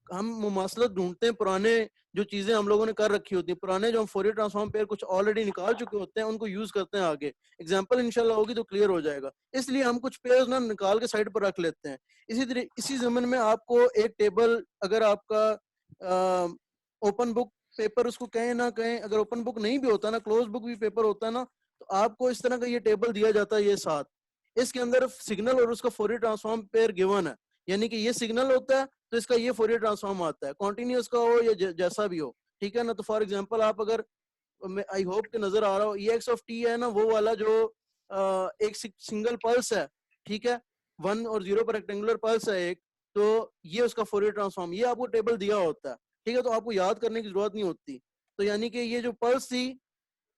हम मुमासलत ढूंढते हैं पुराने जो चीजें हम लोगों ने कर रखी होती है, पुराने जो हम फोरियर ट्रांसफॉर्म पेयर कुछ ऑलरेडी निकाल चुके होते हैं, उनको यूज करते हैं आगे। एग्जांपल इंशाल्लाह होगी तो क्लियर हो जाएगा, इसलिए हम कुछ पेयर्स ना निकाल के साइड पर रख लेते हैं। इसी जमन में आपको एक टेबल, अगर आपका ओपन बुक पेपर उसको कहें ना कहें, अगर ओपन बुक नहीं भी होता ना, क्लोज बुक भी पेपर होता है ना, तो आपको इस तरह का ये टेबल दिया जाता है, ये साथ। इसके अंदर सिग्नल और उसका फोरियर ट्रांसफॉर्म पेयर गिवन है, यानी कि ये सिग्नल होता है तो इसका ये फोरियर ट्रांसफॉर्म आता है, कॉन्टिन्यूस का हो या जैसा भी हो। ठीक है ना, तो फॉर एग्जांपल आप अगर, आई होप कि नजर आ रहा हो, ये एक्स ऑफ टी है ना, वो वाला जो एक सिंगल पल्स है, ठीक है, 1 और 0 पर रेक्टेंगुलर पल्स है एक, तो ये उसका फोरियर ट्रांसफॉर्म, ये आपको टेबल दिया होता है। ठीक है, तो आपको याद करने की जरूरत नहीं होती। तो यानी कि ये जो पल्स थी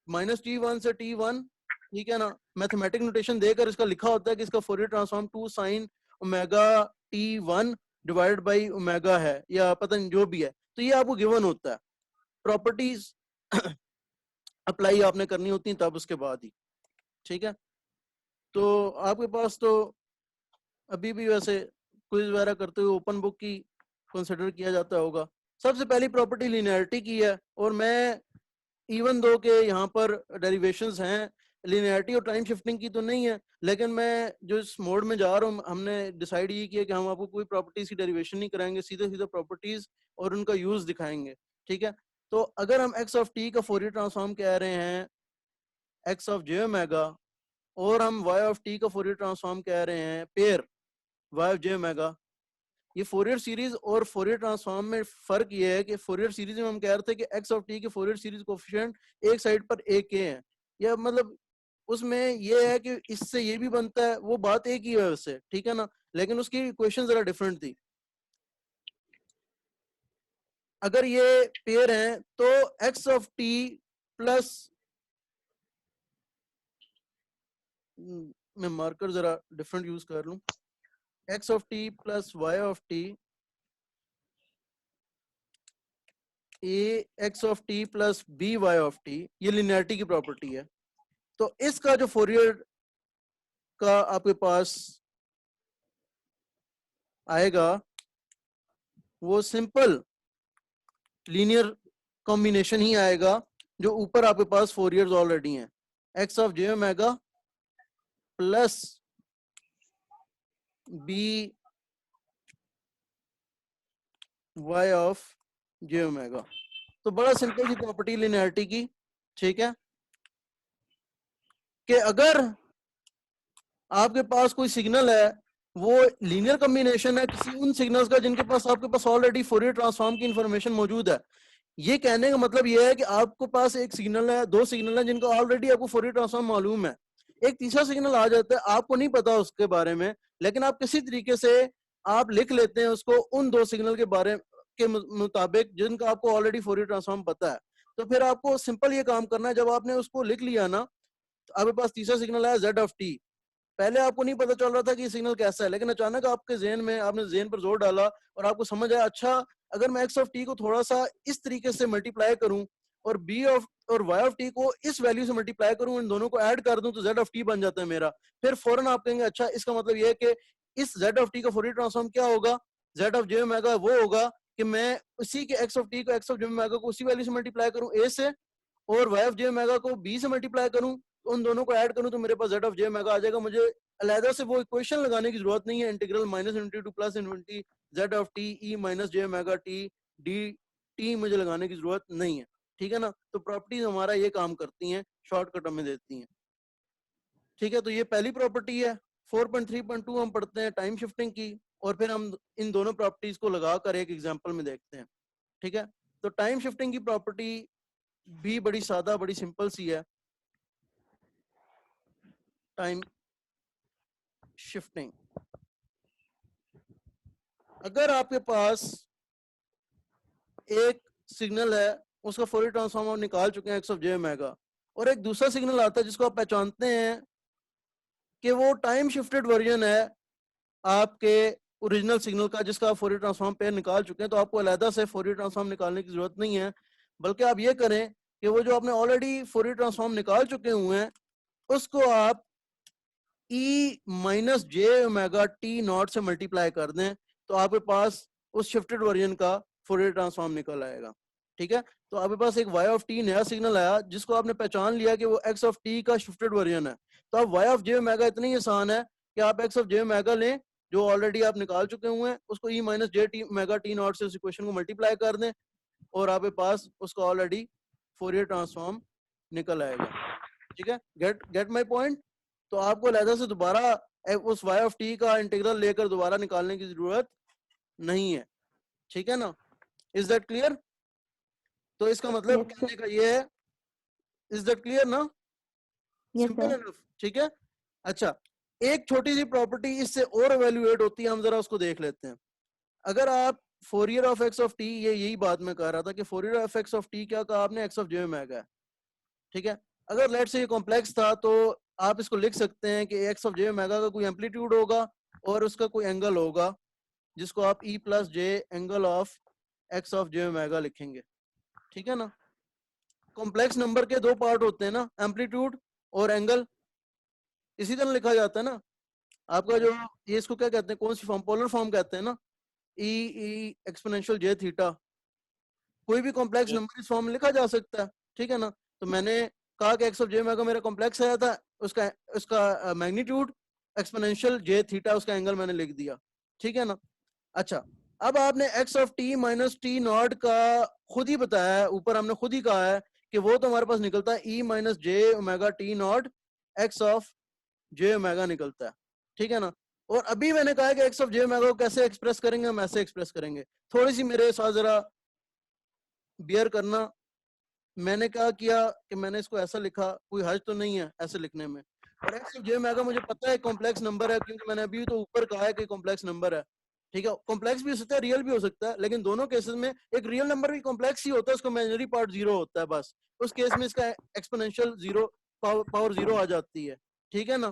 -t1 से t1, ठीक है ना, मैथमेटिक नोटेशन देकर इसका लिखा होता है कि इसका फोरियर transform 2 sin omega t1 divided by omega है, या पता नहीं जो भी है, तो ये आपको गिवन होता है। प्रॉपर्टीज अप्लाई आपने करनी होती है तब उसके बाद ही। ठीक है, तो आपके पास तो अभी भी वैसे क्विज वगैरह करते हुए ओपन बुक की कंसिडर किया जाता होगा। सबसे पहली प्रॉपर्टी लिनियरिटी की है, और मैं इवन दो के यहाँ पर डेरिवेशंस हैं, लिनियरिटी और टाइम शिफ्टिंग की तो नहीं है, लेकिन मैं जो इस मोड में जा रहा हूँ, हमने डिसाइड ये किया कि हम आपको कोई प्रॉपर्टीज की डेरिवेशन नहीं कराएंगे, सीधे सीधे प्रॉपर्टीज और उनका यूज दिखाएंगे। ठीक है, तो अगर हम एक्स ऑफ टी का फोरियर ट्रांसफॉर्म कह रहे हैं एक्स ऑफ जे ओमेगा, और हम वाई ऑफ टी का फोरियर ट्रांसफॉर्म कह रहे हैं pair y of j omega, ये फोरियर सीरीज और फोरियर ट्रांसफॉर्म में फर्क ये है कि फोरियर सीरीज में हम कह रहे थे कि एक्स ऑफ टी के फोरियर सीरीज कोफिशिएंट एक साइड पर एक के हैं, या मतलब उसमें ये है कि इससे ये भी बनता है, वो बात एक ही है उससे। ठीक है ना, लेकिन उसकी इक्वेशन जरा डिफरेंट थी। अगर ये पेयर है तो एक्स ऑफ टी प्लस, मैं मार्कर जरा डिफरेंट यूज कर लूं, x of t plus y of t, a x of t plus b y of t, ये लिनियरिटी की प्रॉपर्टी है। तो इसका जो फोरियर का आपके पास आएगा वो सिंपल लीनियर कॉम्बिनेशन ही आएगा, जो ऊपर आपके पास फोरियर्स ऑलरेडी हैं, x of j omega plus b y of j omega. तो बड़ा सिंपल सी प्रॉपर्टी लिनियरिटी की। ठीक है, कि अगर आपके पास कोई सिग्नल है, वो लीनियर कॉम्बिनेशन है किसी उन सिग्नल्स का जिनके पास आपके पास ऑलरेडी फोरियर ट्रांसफॉर्म की इंफॉर्मेशन मौजूद है। ये कहने का मतलब ये है कि आपके पास एक सिग्नल है, दो सिग्नल है जिनका ऑलरेडी आपको फोरियर ट्रांसफॉर्म मालूम है, एक तीसरा सिग्नल आ जाता है, आपको नहीं पता उसके बारे में, लेकिन आप किसी तरीके से आप लिख लेते हैं उसको उन दो सिग्नल के बारे के मुताबिक जिनका आपको ऑलरेडी फोरियर ट्रांसफॉर्म पता है। तो फिर आपको सिंपल ये काम करना है, जब आपने उसको लिख लिया ना, तो आपके पास तीसरा सिग्नल है जेड ऑफ टी। पहले आपको नहीं पता चल रहा था कि सिग्नल कैसा है, लेकिन अचानक आपके ज़हन में, आपने ज़हन पर जोर डाला और आपको समझ आया, अच्छा अगर मैं एक्स ऑफ टी को थोड़ा सा इस तरीके से मल्टीप्लाई करूं और बी ऑफ और वाई ऑफ टी को इस वैल्यू से मल्टीप्लाई करूं, इन दोनों को ऐड कर दूं तो जेड ऑफ टी बन जाता है मेरा। फिर फौरन आप कहेंगे अच्छा इसका मतलब ये है कि इस जेड ऑफ टी का फोरियर ट्रांसफॉर्म क्या होगा, जेड ऑफ जे ओमेगा वो होगा कि मैं उसी के एक्स ऑफ टी को एक्स ऑफ जे ओमेगा को उसी वैल्यू से मल्टीप्लाई करूं ए से, और वाई ऑफ जे ओमेगा को बी से मल्टीप्लाई करूं, तो उन दोनों को ऐड करूं तो मेरे पास जेड ऑफ जे ओमेगा आ जाएगा। मुझे अलहदा से वो इक्वेशन लगाने की जरूरत नहीं है, integral minus infinity two plus infinity Z of T E minus j omega t D T मुझे लगाने की जरूरत नहीं है, ठीक है ना। तो प्रॉपर्टीज हमारा ये काम करती हैं, शॉर्टकट में देती हैं, ठीक है। तो ये पहली प्रॉपर्टी है। 4.3.2 हम पढ़ते हैं टाइम शिफ्टिंग की, और फिर हम इन दोनों प्रॉपर्टीज को लगाकर एक एग्जांपल में देखते हैं, ठीक है। तो टाइम शिफ्टिंग की प्रॉपर्टी भी बड़ी सादा, बड़ी सिंपल सी है। टाइम शिफ्टिंग, अगर आपके पास एक सिग्नल है, उसका फोरियर ट्रांसफॉर्म आप निकाल चुके हैं एक्स ऑफ जे ओमेगा, और एक दूसरा सिग्नल आता है जिसको आप पहचानते हैं कि वो टाइम शिफ्टेड वर्जन है आपके ओरिजिनल सिग्नल का, जिसका आप फोरियर ट्रांसफॉर्म पेयर निकाल चुके हैं, तो आपको अलहदा से फोरियर ट्रांसफॉर्म निकालने की जरूरत नहीं है। बल्कि आप ये करें कि वो जो आपने ऑलरेडी फोरियर ट्रांसफॉर्म निकाल चुके हुए हैं, उसको आप e minus j omega t not से मल्टीप्लाई कर दें, तो आपके पास उस शिफ्टेड वर्जन का फोरियर ट्रांसफॉर्म निकल आएगा, ठीक है। तो आपके पास एक y ऑफ टी नया सिग्नल आया, जिसको आपने पहचान लिया कि वो x ऑफ t का शिफ्टेड वर्जन है। तो अब y ऑफ जे ओमेगा इतनी ही आसान है कि आप x ऑफ जे ओमेगा लें, जो ऑलरेडी आप निकाल चुके हुए हैं, उसको e minus J T omega t not से उस इक्वेशन को मल्टीप्लाई कर दें, और आपके पास उसका ऑलरेडी फोरियर ट्रांसफॉर्म निकल आएगा, ठीक है। Get my point. तो आपको अलहदा से दोबारा उस y ऑफ t का इंटीग्रल लेकर दोबारा निकालने की जरूरत नहीं है, ठीक है ना। Is that clear? तो इसका मतलब Yes, sir. कहने का ये है, इज दैट क्लियर ना? Yes, simple sir. एनफ, ठीक है। अच्छा, एक छोटी सी प्रॉपर्टी इससे और एवेल्युएट होती है, हम जरा उसको देख लेते हैं। अगर आप Fourier of x of t, ये यही बात मैं कह रहा था कि Fourier of x of T क्या कहा आपने, एक्स ऑफ जे ओमेगा है, ठीक है। अगर लेट से ये कॉम्प्लेक्स था, तो आप इसको लिख सकते हैं कि एक्स ऑफ जे ओमेगा का कोई एम्पलीट्यूड होगा और उसका कोई एंगल होगा, जिसको आप E plus J angle of x of j omega लिखेंगे, ठीक है ना। कॉम्प्लेक्स नंबर के दो पार्ट होते हैं ना, एम्पलीट्यूड और एंगल, इसी तरह लिखा जाता है ना। आपका जो ये इसको क्या कहते हैं, कौन सी फॉर्म, पोलर फॉर्म कहते हैं ना, ई ई एक्सपोनेंशियल जे थीटा। कोई भी कॉम्प्लेक्स नंबर इस फॉर्म में लिखा जा सकता है, ठीक है ना। तो मैंने कहा कि एक्स ऑफ जे ओमेगा मेरा कॉम्प्लेक्स आया था, उसका उसका मैग्नीट्यूड एक्सपोनेंशियल जे थीटा, उसका एंगल मैंने लिख दिया, ठीक है ना। अच्छा, अब आपने x of t minus t not का खुद ही बताया है, ऊपर हमने खुद ही कहा है कि वो तो हमारे पास निकलता है e minus j omega t not x of j omega निकलता है, ठीक है ना। और अभी मैंने कहा है कि एक्स ऑफ जे ओमेगा को कैसे एक्सप्रेस करेंगे, हम ऐसे एक्सप्रेस करेंगे। थोड़ी सी मेरे साथ जरा बियर करना। मैंने क्या किया कि मैंने इसको ऐसा लिखा, कोई हर्ज तो नहीं है ऐसे लिखने में। और एक्स ऑफ जे ओमेगा मुझे पता है कॉम्प्लेक्स नंबर है, क्योंकि मैंने अभी तो ऊपर कहा है कि कॉम्प्लेक्स नंबर है, ठीक है। कॉम्प्लेक्स भी हो सकता है, रियल भी हो सकता है, लेकिन दोनों केसेस में एक रियल नंबर भी कॉम्प्लेक्स ही होता है, उसका इमेजिनरी पार्ट जीरो होता है बस। उस केस में इसका एक्सपोनेंशियल जीरो पावर जीरो आ जाती है, ठीक है ना।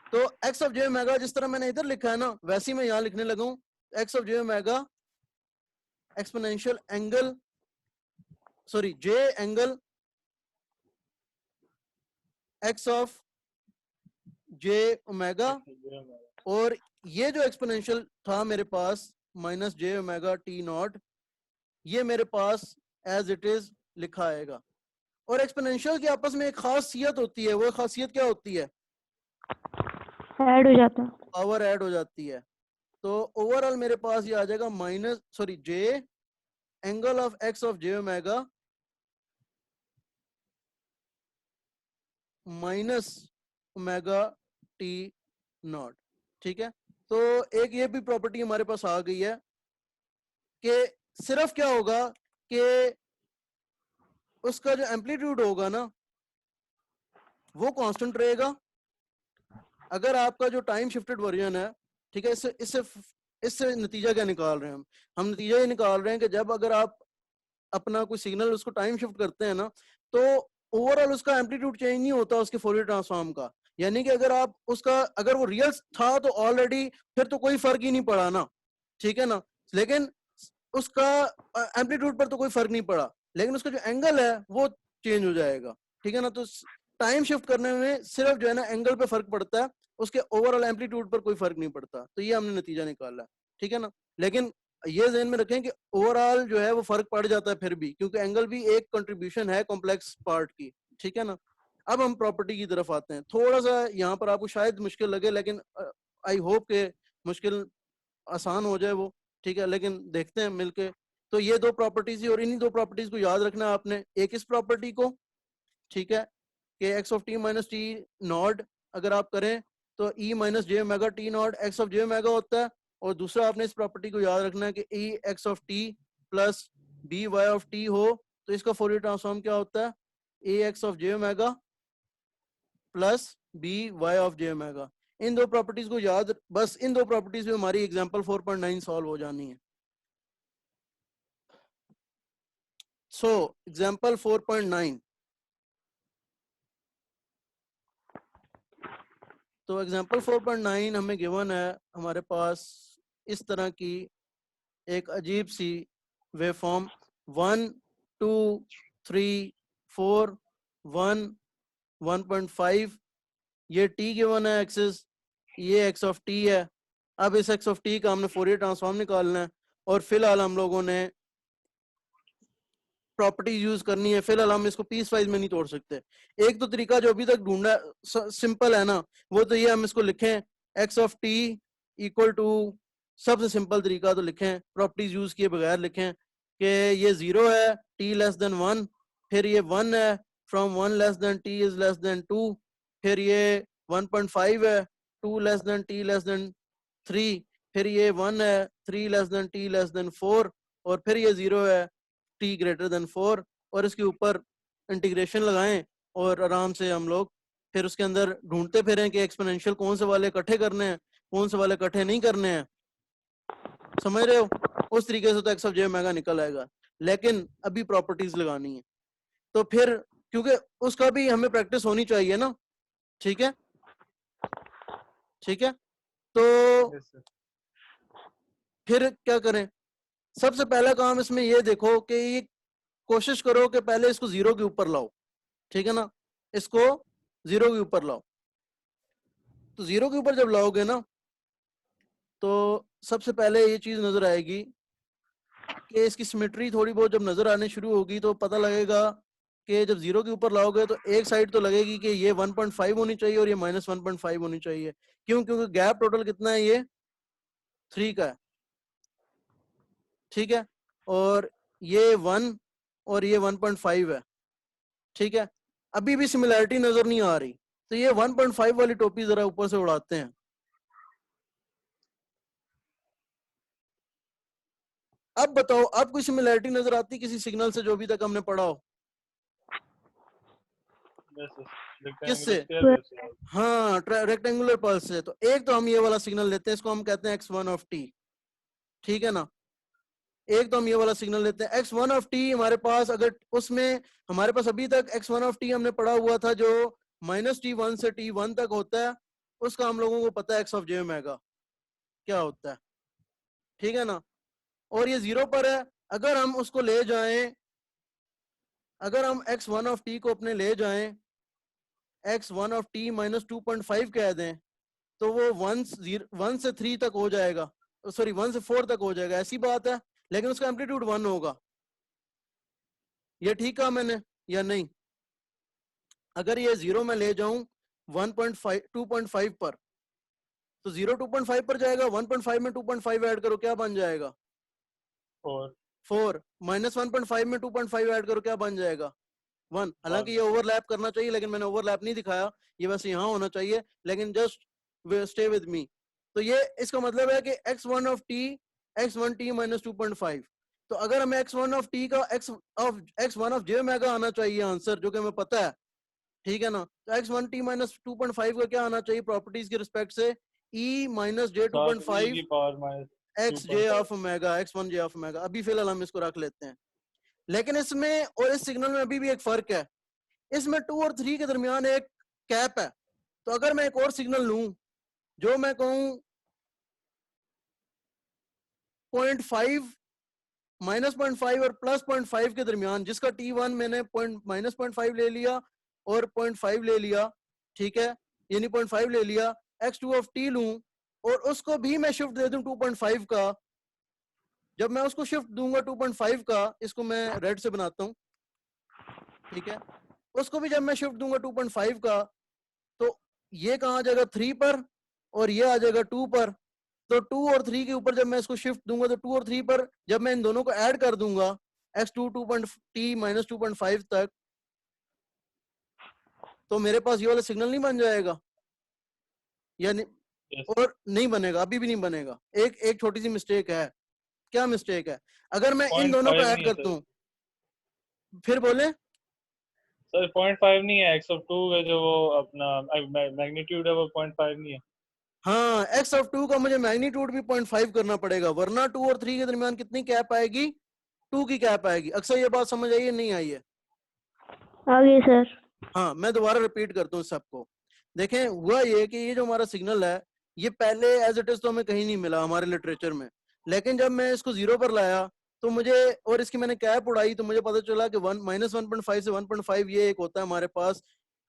तो एक्स ऑफ जे ओमेगा जिस तरह मैंने इधर लिखा है ना, वैसे ही मैं यहाँ लिखने लगा हूँ। X of j omega exponential angle, sorry j angle x of j omega, और ये जो एक्सपोनेंशियल था मेरे पास minus j omega t not, ये मेरे पास एज इट इज लिखा आएगा। और एक्सपोनेंशियल की आपस में एक खासियत होती है, वो खासियत क्या होती है, ऐड हो जाता है। पावर ऐड हो जाती है। तो ओवरऑल मेरे पास ये आ जाएगा minus, sorry j angle of x of j omega minus omega t not, ठीक है। तो एक ये भी प्रॉपर्टी हमारे पास आ गई है कि सिर्फ क्या होगा कि उसका जो एम्पलीट्यूड होगा ना, वो कांस्टेंट रहेगा। अगर आपका जो टाइम शिफ्टेड वर्जन है, ठीक है, इससे इससे इससे नतीजा क्या निकाल रहे हैं हम नतीजा ये निकाल रहे हैं कि जब अगर आप अपना कोई सिग्नल उसको टाइम शिफ्ट करते हैं ना, तो ओवरऑल उसका एम्पलीट्यूड चेंज नहीं होता उसके फोरियर ट्रांसफॉर्म का। यानी कि अगर आप उसका, अगर वो रियल था तो ऑलरेडी फिर तो कोई फर्क ही नहीं पड़ा ना, ठीक है ना। लेकिन उसका एम्पलीट्यूड पर तो कोई फर्क नहीं पड़ा, लेकिन उसका जो एंगल है वो चेंज हो जाएगा, ठीक है ना। तो टाइम शिफ्ट करने में सिर्फ जो है ना एंगल पे फर्क पड़ता है, उसके ओवरऑल एम्पलीट्यूड पर कोई फर्क नहीं पड़ता। तो ये हमने नतीजा निकाला, ठीक है ना। लेकिन ये ध्यान में रखें कि ओवरऑल जो है वो फर्क पड़ जाता है फिर भी, क्योंकि एंगल भी एक कंट्रीब्यूशन है कॉम्प्लेक्स पार्ट की, ठीक है ना। अब हम प्रॉपर्टी की तरफ आते हैं। थोड़ा सा यहाँ पर आपको शायद मुश्किल लगे, लेकिन आई होप के मुश्किल आसान हो जाए वो, ठीक है, लेकिन देखते हैं मिलके। तो ये दो प्रॉपर्टीज, और इन्हीं दो प्रॉपर्टीज को याद रखना है आपने। एक इस प्रॉपर्टी को, ठीक है, कि x of t minus t not अगर आप करें तो e minus j omega t not x of j omega होता है। और दूसरा आपने इस प्रॉपर्टी को याद रखना है कि e x of t plus b y of t हो, तो इसका फोरियर ट्रांसफॉर्म क्या होता है? A x of j omega plus b y of j omega. इन दो प्रॉपर्टीज को याद, बस इन दो प्रॉपर्टीज में हमारी एग्जांपल 4.9 सॉल्व हो जानी है। सो एग्जांपल 4.9, तो एग्जांपल 4.9 हमें गिवन है, हमारे पास इस तरह की एक अजीब सी वेवफॉर्म 1 2 3 4 1 1.5, ये t गिवन है एक्सिस, ये x ऑफ t है। अब इस x ऑफ t का हमने फोरियर ट्रांसफॉर्म निकालना है, और फिलहाल हम लोगों ने प्रॉपर्टीज यूज करनी है। फिलहाल हम इसको पीस वाइज में नहीं तोड़ सकते। एक तो तरीका जो अभी तक ढूंढा सिंपल है ना, वो तो ये हम इसको लिखें x of t equal to, सबसे सिंपल तरीका तो लिखें प्रॉपर्टीज यूज किए बगैर लिखें कि ये 0 है t लेस देन 1, फिर ये 1 है from 1 less than t is less than 2, फिर ये 1.5 है 2 less than t less than 3, फिर ये 1 है 3 less than t less than 4, और फिर ये 0 है t ग्रेटर देन 4। और इसके ऊपर इंटीग्रेशन लगाएं और आराम से हम लोग फिर उसके अंदर ढूंढते फिरें कि एक्सपोनेंशियल कौन से वाले इकट्ठे करने हैं, कौन से वाले इकट्ठे नहीं करने हैं। समझ रहे हो? उस तरीके से तो एक्स ऑफ जे ओमेगा निकल आएगा, लेकिन अभी प्रॉपर्टीज लगानी है। तो फिर क्योंकि उसका भी हमें प्रैक्टिस होनी चाहिए ना, ठीक है, ठीक है, तो फिर क्या करें? सबसे पहला काम इसमें ये देखो कि ये कोशिश करो कि पहले इसको 0 के ऊपर लाओ, ठीक है ना, इसको 0 के ऊपर लाओ। तो 0 के ऊपर जब लाओगे ना, तो सबसे पहले ये चीज नजर आएगी कि इसकी सिमेट्री थोड़ी बहुत जब नजर आने शुरू होगी तो पता लगेगा कि जब 0 के ऊपर लाओगे तो एक साइड तो लगेगी कि ये 1.5 होनी चाहिए और ये -1.5 होनी चाहिए। क्यों? क्योंकि गैप टोटल कितना है? ये 3 का है, ठीक है, और ये 1 और ये 1.5 है, ठीक है। अभी भी सिमिलैरिटी नजर नहीं आ रही, तो ये 1.5 वाली टोपी जरा ऊपर से उड़ाते हैं। अब बताओ, अब कोई सिमिलैरिटी नजर आती किसी सिग्नल से जो अभी तक हमने पढ़ा हो? किससे? हाँ, रेक्टेंगुलर पल्स से। तो एक तो हम ये वाला सिग्नल लेते हैं, इसको हम कहते हैं x1 ऑफ t, ठीक है ना। एक तो हम ये वाला सिग्नल लेते हैं x1 ऑफ t। हमारे पास अगर उसमें हमारे पास अभी तक x1 ऑफ t हमने पढ़ा हुआ था जो -t1 से t1 तक होता है, उसका हम लोगों को पता है x ऑफ j ओमेगा क्या होता है, ठीक है ना। और ये 0 पर है। अगर हम उसको ले जाएं, अगर हम x1 ऑफ t को अपने ले जाएं, x1 ऑफ t माइनस 2.5 कह दें, तो वो 1 से 3 तक हो जाएगा, सॉरी 1 से 4 तक हो जाएगा, ऐसी बात है। लेकिन उसका एम्पलीट्यूड 1 होगा। ये ठीक कहा मैंने या नहीं? अगर ये 0 में ले जाऊं 1.5 2.5 पर, तो 0 2.5 पर जाएगा, 1.5 में 2.5 ऐड करो क्या बन जाएगा? 4 माइनस 1.5 में 2.5 ऐड करो क्या बन जाएगा? 1। हालांकि ये ओवरलैप करना चाहिए, लेकिन मैंने ओवरलैप नहीं दिखाया, ये वैसे यहाँ होना चाहिए, लेकिन जस्ट स्टे विद मी। तो ये इसका मतलब है कि x1 of t x1 t minus 2.5। तो अगर हमें x1 ऑफ t का x1 ऑफ j ओमेगा आना चाहिए आंसर, जो कि हमें पता है, ठीक है ना। तो x1 t माइनस 2.5 का क्या आना चाहिए प्रॉपर्टीज के रिस्पेक्ट से? e minus j 2.5 x j of omega, x1 j of omega. अभी फिलहाल हम इसको रख लेते हैं। लेकिन इसमें और इस सिग्नल में अभी भी एक फर्क है, इसमें 2 और 3 के दरमियान एक कैप है। तो अगर मैं एक और सिग्नल लूं जो मैं कहूं 0.5 -0.5 और +0.5 के दरमियान, जिसका t1 मैंने -0.5 ले लिया और 0.5 ले लिया, ठीक है, यानी 0.5 ले लिया, x2 ऑफ t लूं और उसको भी मैं शिफ्ट दे दूं 2.5 का। जब मैं उसको शिफ्ट दूंगा 2.5 का, इसको मैं रेड से बनाता हूं, ठीक है, उसको भी जब मैं शिफ्ट दूंगा 2.5 का, तो ये कहाँ आ जाएगा 3 पर और ये आ जाएगा 2 पर। तो 2 और 3 के ऊपर जब मैं इसको शिफ्ट दूंगा तो 2 और 3 पर जब मैं इन दोनों को ऐड कर दूंगा x2 2.t माइनस 2.5 तक, तो मेरे पास ये वाला सिग्नल नहीं बन जाएगा या नहीं? Yes. और नहीं बनेगा, अभी भी नहीं बनेगा। एक एक छोटी सी मिस्टेक है। क्या मिस्टेक है? अगर मैं इन दोनों को 0.5 ऐड नहीं है करता सर। हूँ, फिर बोले सर 0.5 नहीं है, x of 2 का जो वो अपना मैग्नीट्यूड है वो 0.5 नहीं है। हाँ, x ऑफ 2 का मुझे मैग्नीट्यूड भी 0.5 करना पड़ेगा, वरना 2 और 3 के दरमियान कितनी कैप आएगी? 2 की कैप आएगी। अक्सर ये बात समझ आई है नहीं आई है? आगे सर। हाँ, मैं दोबारा रिपीट करता हूँ सबको। देखें, हुआ ये कि ये जो हमारा सिग्नल है ये पहले एज इट इज तो हमें कहीं नहीं मिला हमारे लिटरेचर में, लेकिन जब मैं इसको 0 पर लाया तो मुझे, और इसकी मैंने कैप उड़ाई तो मुझे पता चला कि 1.5 से 1.5 ये एक होता है हमारे पास,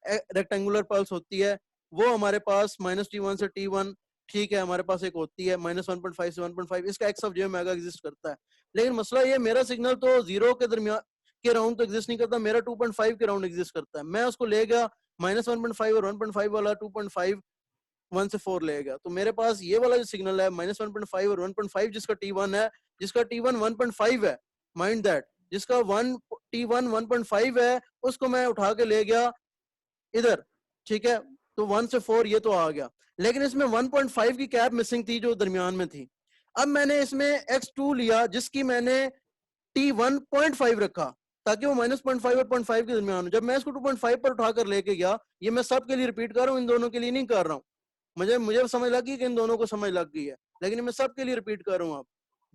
रेक्टेंगुलर पल्स होती है, वो हमारे पास -t1 से t1, ठीक है, हमारे पास एक होती है -1.5 से 1.5, इसका x of j omega exist करता है। लेकिन मसला ये, मेरा सिग्नल तो 0 के दरमियान के राउंड तो एग्जिस्ट नहीं करता, मेरा 2.5 के राउंड एग्जिस्ट करता है। मैं उसको ले गया -1.5 और 1.5 वाला 2.5 1 से 4 ले गया, तो मेरे पास ये वाला जो सिग्नल है -1.5 और 1.5 जिसका t1 है, जिसका t1 1.5 है, माइंड दैट, जिसका t1 1.5 है, उसको मैं उठा के ले गया इधर, ठीक है, तो 1 से 4 ये तो आ गया, लेकिन इसमें 1.5 की कैप मिसिंग थी जो दरमियान में थी। अब मैंने इसमें x2 लिया जिसकी मैंने t1.5 रखा ताकि वो -0.5 और 0.5 के दरमियान हो। जब मैं इसको 2.5 पर उठाकर लेके गया, ये मैं सबके लिए रिपीट कर रहा हूँ, इन दोनों के लिए नहीं कर रहा हूँ, मुझे समझ लग गई कि इन दोनों को समझ लग गई है, लेकिन मैं सबके लिए रिपीट कर रहा हूँ। अब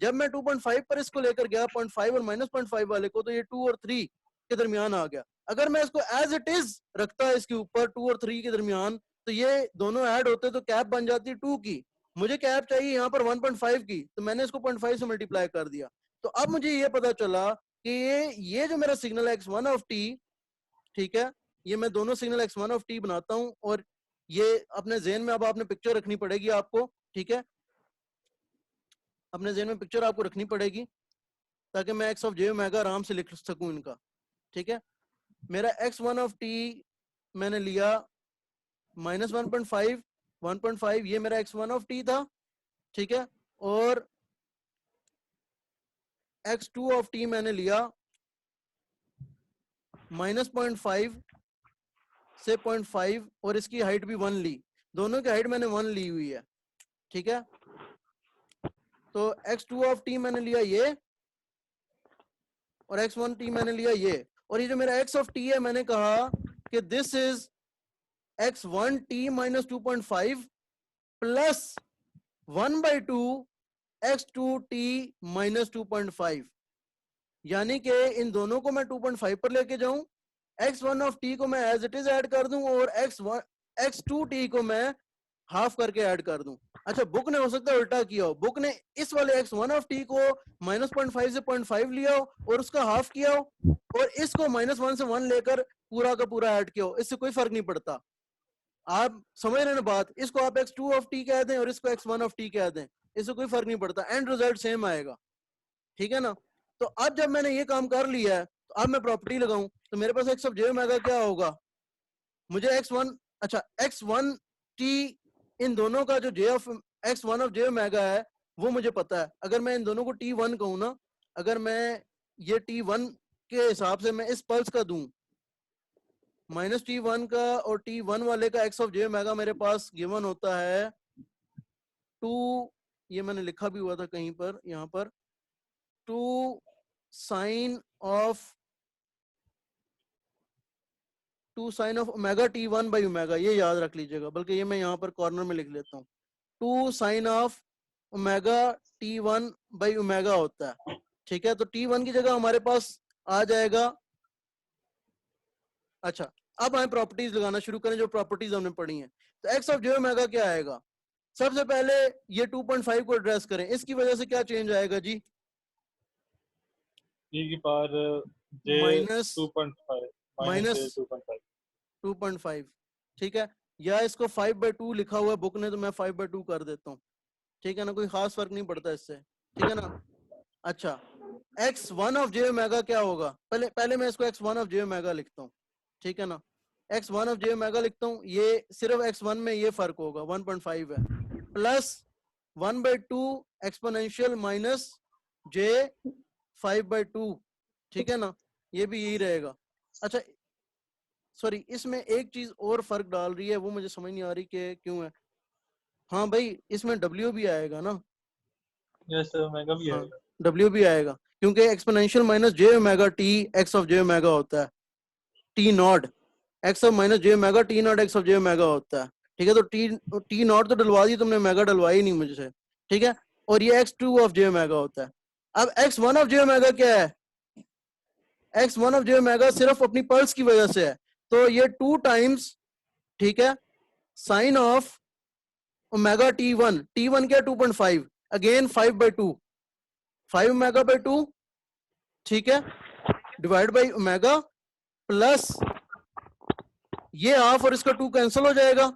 जब मैं 2.5 पर इसको लेकर गया 0.5 और -0.5 वाले को, तो ये 2 और 3 के दरमियान आ गया। अगर मैं इसको एज इट इज रखता है इसके ऊपर 2 और 3 के दरमियान, तो ये दोनों ऐड होते तो कैप बन जाती 2 की। मुझे कैप चाहिए यहाँ पर 1.5 की, तो मैंने इसको 0.5 से मल्टीप्लाई कर दिया। तो अब मुझे ये पता चला कि ये जो मेरा सिग्नल है x1 ऑफ t, ठीक है, ये मैं दोनों सिग्नल x1 ऑफ t बनाता हूं, और ये अपने ज़हन में अब आपने पिक्चर रखनी पड़ेगी आपको, ठीक है, अपने ज़हन में पिक्चर आपको रखनी पड़ेगी ताकि मैं x ऑफ j ओमेगा आराम से लिख सकूं इनका, ठीक है। मेरा x1 ऑफ t मैंने लिया -1.5 1.5, ये मेरा x1 ऑफ t था, ठीक है, और x2 ऑफ t मैंने लिया -0.5 से 0.5, और इसकी हाइट भी 1 ली, दोनों की हाइट मैंने 1 ली हुई है, ठीक है। तो x2 ऑफ t मैंने लिया ये, और x1 t मैंने लिया ये, और ये जो मेरा x ऑफ t है मैंने कहा कि this is x1 t minus 2.5 plus 1/2 x2 t minus 2.5, यानी कि इन दोनों को मैं 2.5 पर लेके जाऊं, x1 ऑफ t को मैं एज इट इज ऐड कर दूं, और x2 t को मैं हाफ करके ऐड कर दूं। अच्छा, बुक ने हो सकता है उल्टा किया हो, बुक ने इस वाले x1 ऑफ t को -0.5 से 0.5 लिया हो और उसका हाफ किया हो, और इसको -1 से 1 लेकर पूरा का पूरा ऐड किया हो, इससे कोई फर्क नहीं पड़ता। आप समझ रहे हैं ना बात? इसको आप x2 ऑफ t कह दें और इसको x1 ऑफ t कह दें, इससे कोई फर्क नहीं पड़ता, एंड रिजल्ट सेम आएगा, ठीक है ना। तो अब जब मैंने ये काम कर लिया है, तो अब मैं प्रॉपर्टी लगाऊं, तो मेरे पास x ऑफ j ओमेगा क्या होगा, मुझे x1, अच्छा x1 t, इन दोनों का जो j of x1 of j omega है वो मुझे पता है। अगर मैं इन दोनों को t1 कहूं ना, अगर मैं ये t1 के हिसाब से मैं इस पल्स का दूं, -t1 का और t1 वाले का x ऑफ j ओमेगा मेरे पास गिवन होता है 2, ये मैंने लिखा भी हुआ था कहीं पर, यहाँ पर 2 sine of omega t1 by omega, ये याद रख लीजिएगा, बल्कि ये मैं यहाँ पर कॉर्नर में लिख लेता हूँ, 2 sine of omega t1 by omega होता है, ठीक है। तो t1 की जगह हमारे पास आ जाएगा, अच्छा अब हमें प्रॉपर्टीज लगाना शुरू करें, जो प्रॉपर्टीज हमने पढ़ी हैं। तो x ऑफ j ओमेगा क्या आएगा, सबसे पहले ये 2.5 को एड्रेस करें, इसकी वजह से क्या चेंज आएगा जी, e की power j minus 2.5 minus j 2.5। 2.5, ठीक है, या इसको 5/2 लिखा हुआ है बुक ने, तो मैं 5/2 कर देता हूँ, ठीक है ना, कोई खास फर्क नहीं पड़ता इससे, ठीक है ना। अच्छा, x1 ऑफ j ओमेगा क्या होगा, पहले मैं इसको x1 ऑफ j ओमेगा लिखता हूँ, ठीक है ना। x1 ऑफ जे ओमेगा लिखता हूँ, ये सिर्फ x1 में ये फर्क होगा 1.5 है, प्लस 1/2 एक्सपोनेंशियल माइनस जे 5/2, ठीक है ना, ये भी यही रहेगा। अच्छा सॉरी, इसमें एक चीज और फर्क डाल रही है, वो मुझे समझ नहीं आ रही कि क्यों है। हाँ भाई, इसमें W भी आएगा ना। यस सर, ओमेगा भी हाँ आएगा। W भी आएगा, क्योंकि exponential minus j omega T x of j omega होता है, T not x of minus j omega t not x of j omega होता है, ठीक है। तो टी नॉट तो डलवा दी तुमने, ओमेगा डलवाई नहीं मुझसे, ठीक है। और ये x2 ऑफ जे ओमेगा होता है। अब x1 ऑफ जे ओमेगा क्या है? x1 ऑफ जे ओमेगा सिर्फ अपनी पल्स की वजह से है, तो ये 2 टाइम्स, ठीक है, sign of omega t1, t1 क्या 2.5, अगेन 5/2, 5 ओमेगा बाई 2, ठीक है, डिवाइड बाई ओमेगा प्लस ये हाफ और इसका 2 कैंसिल हो जाएगा,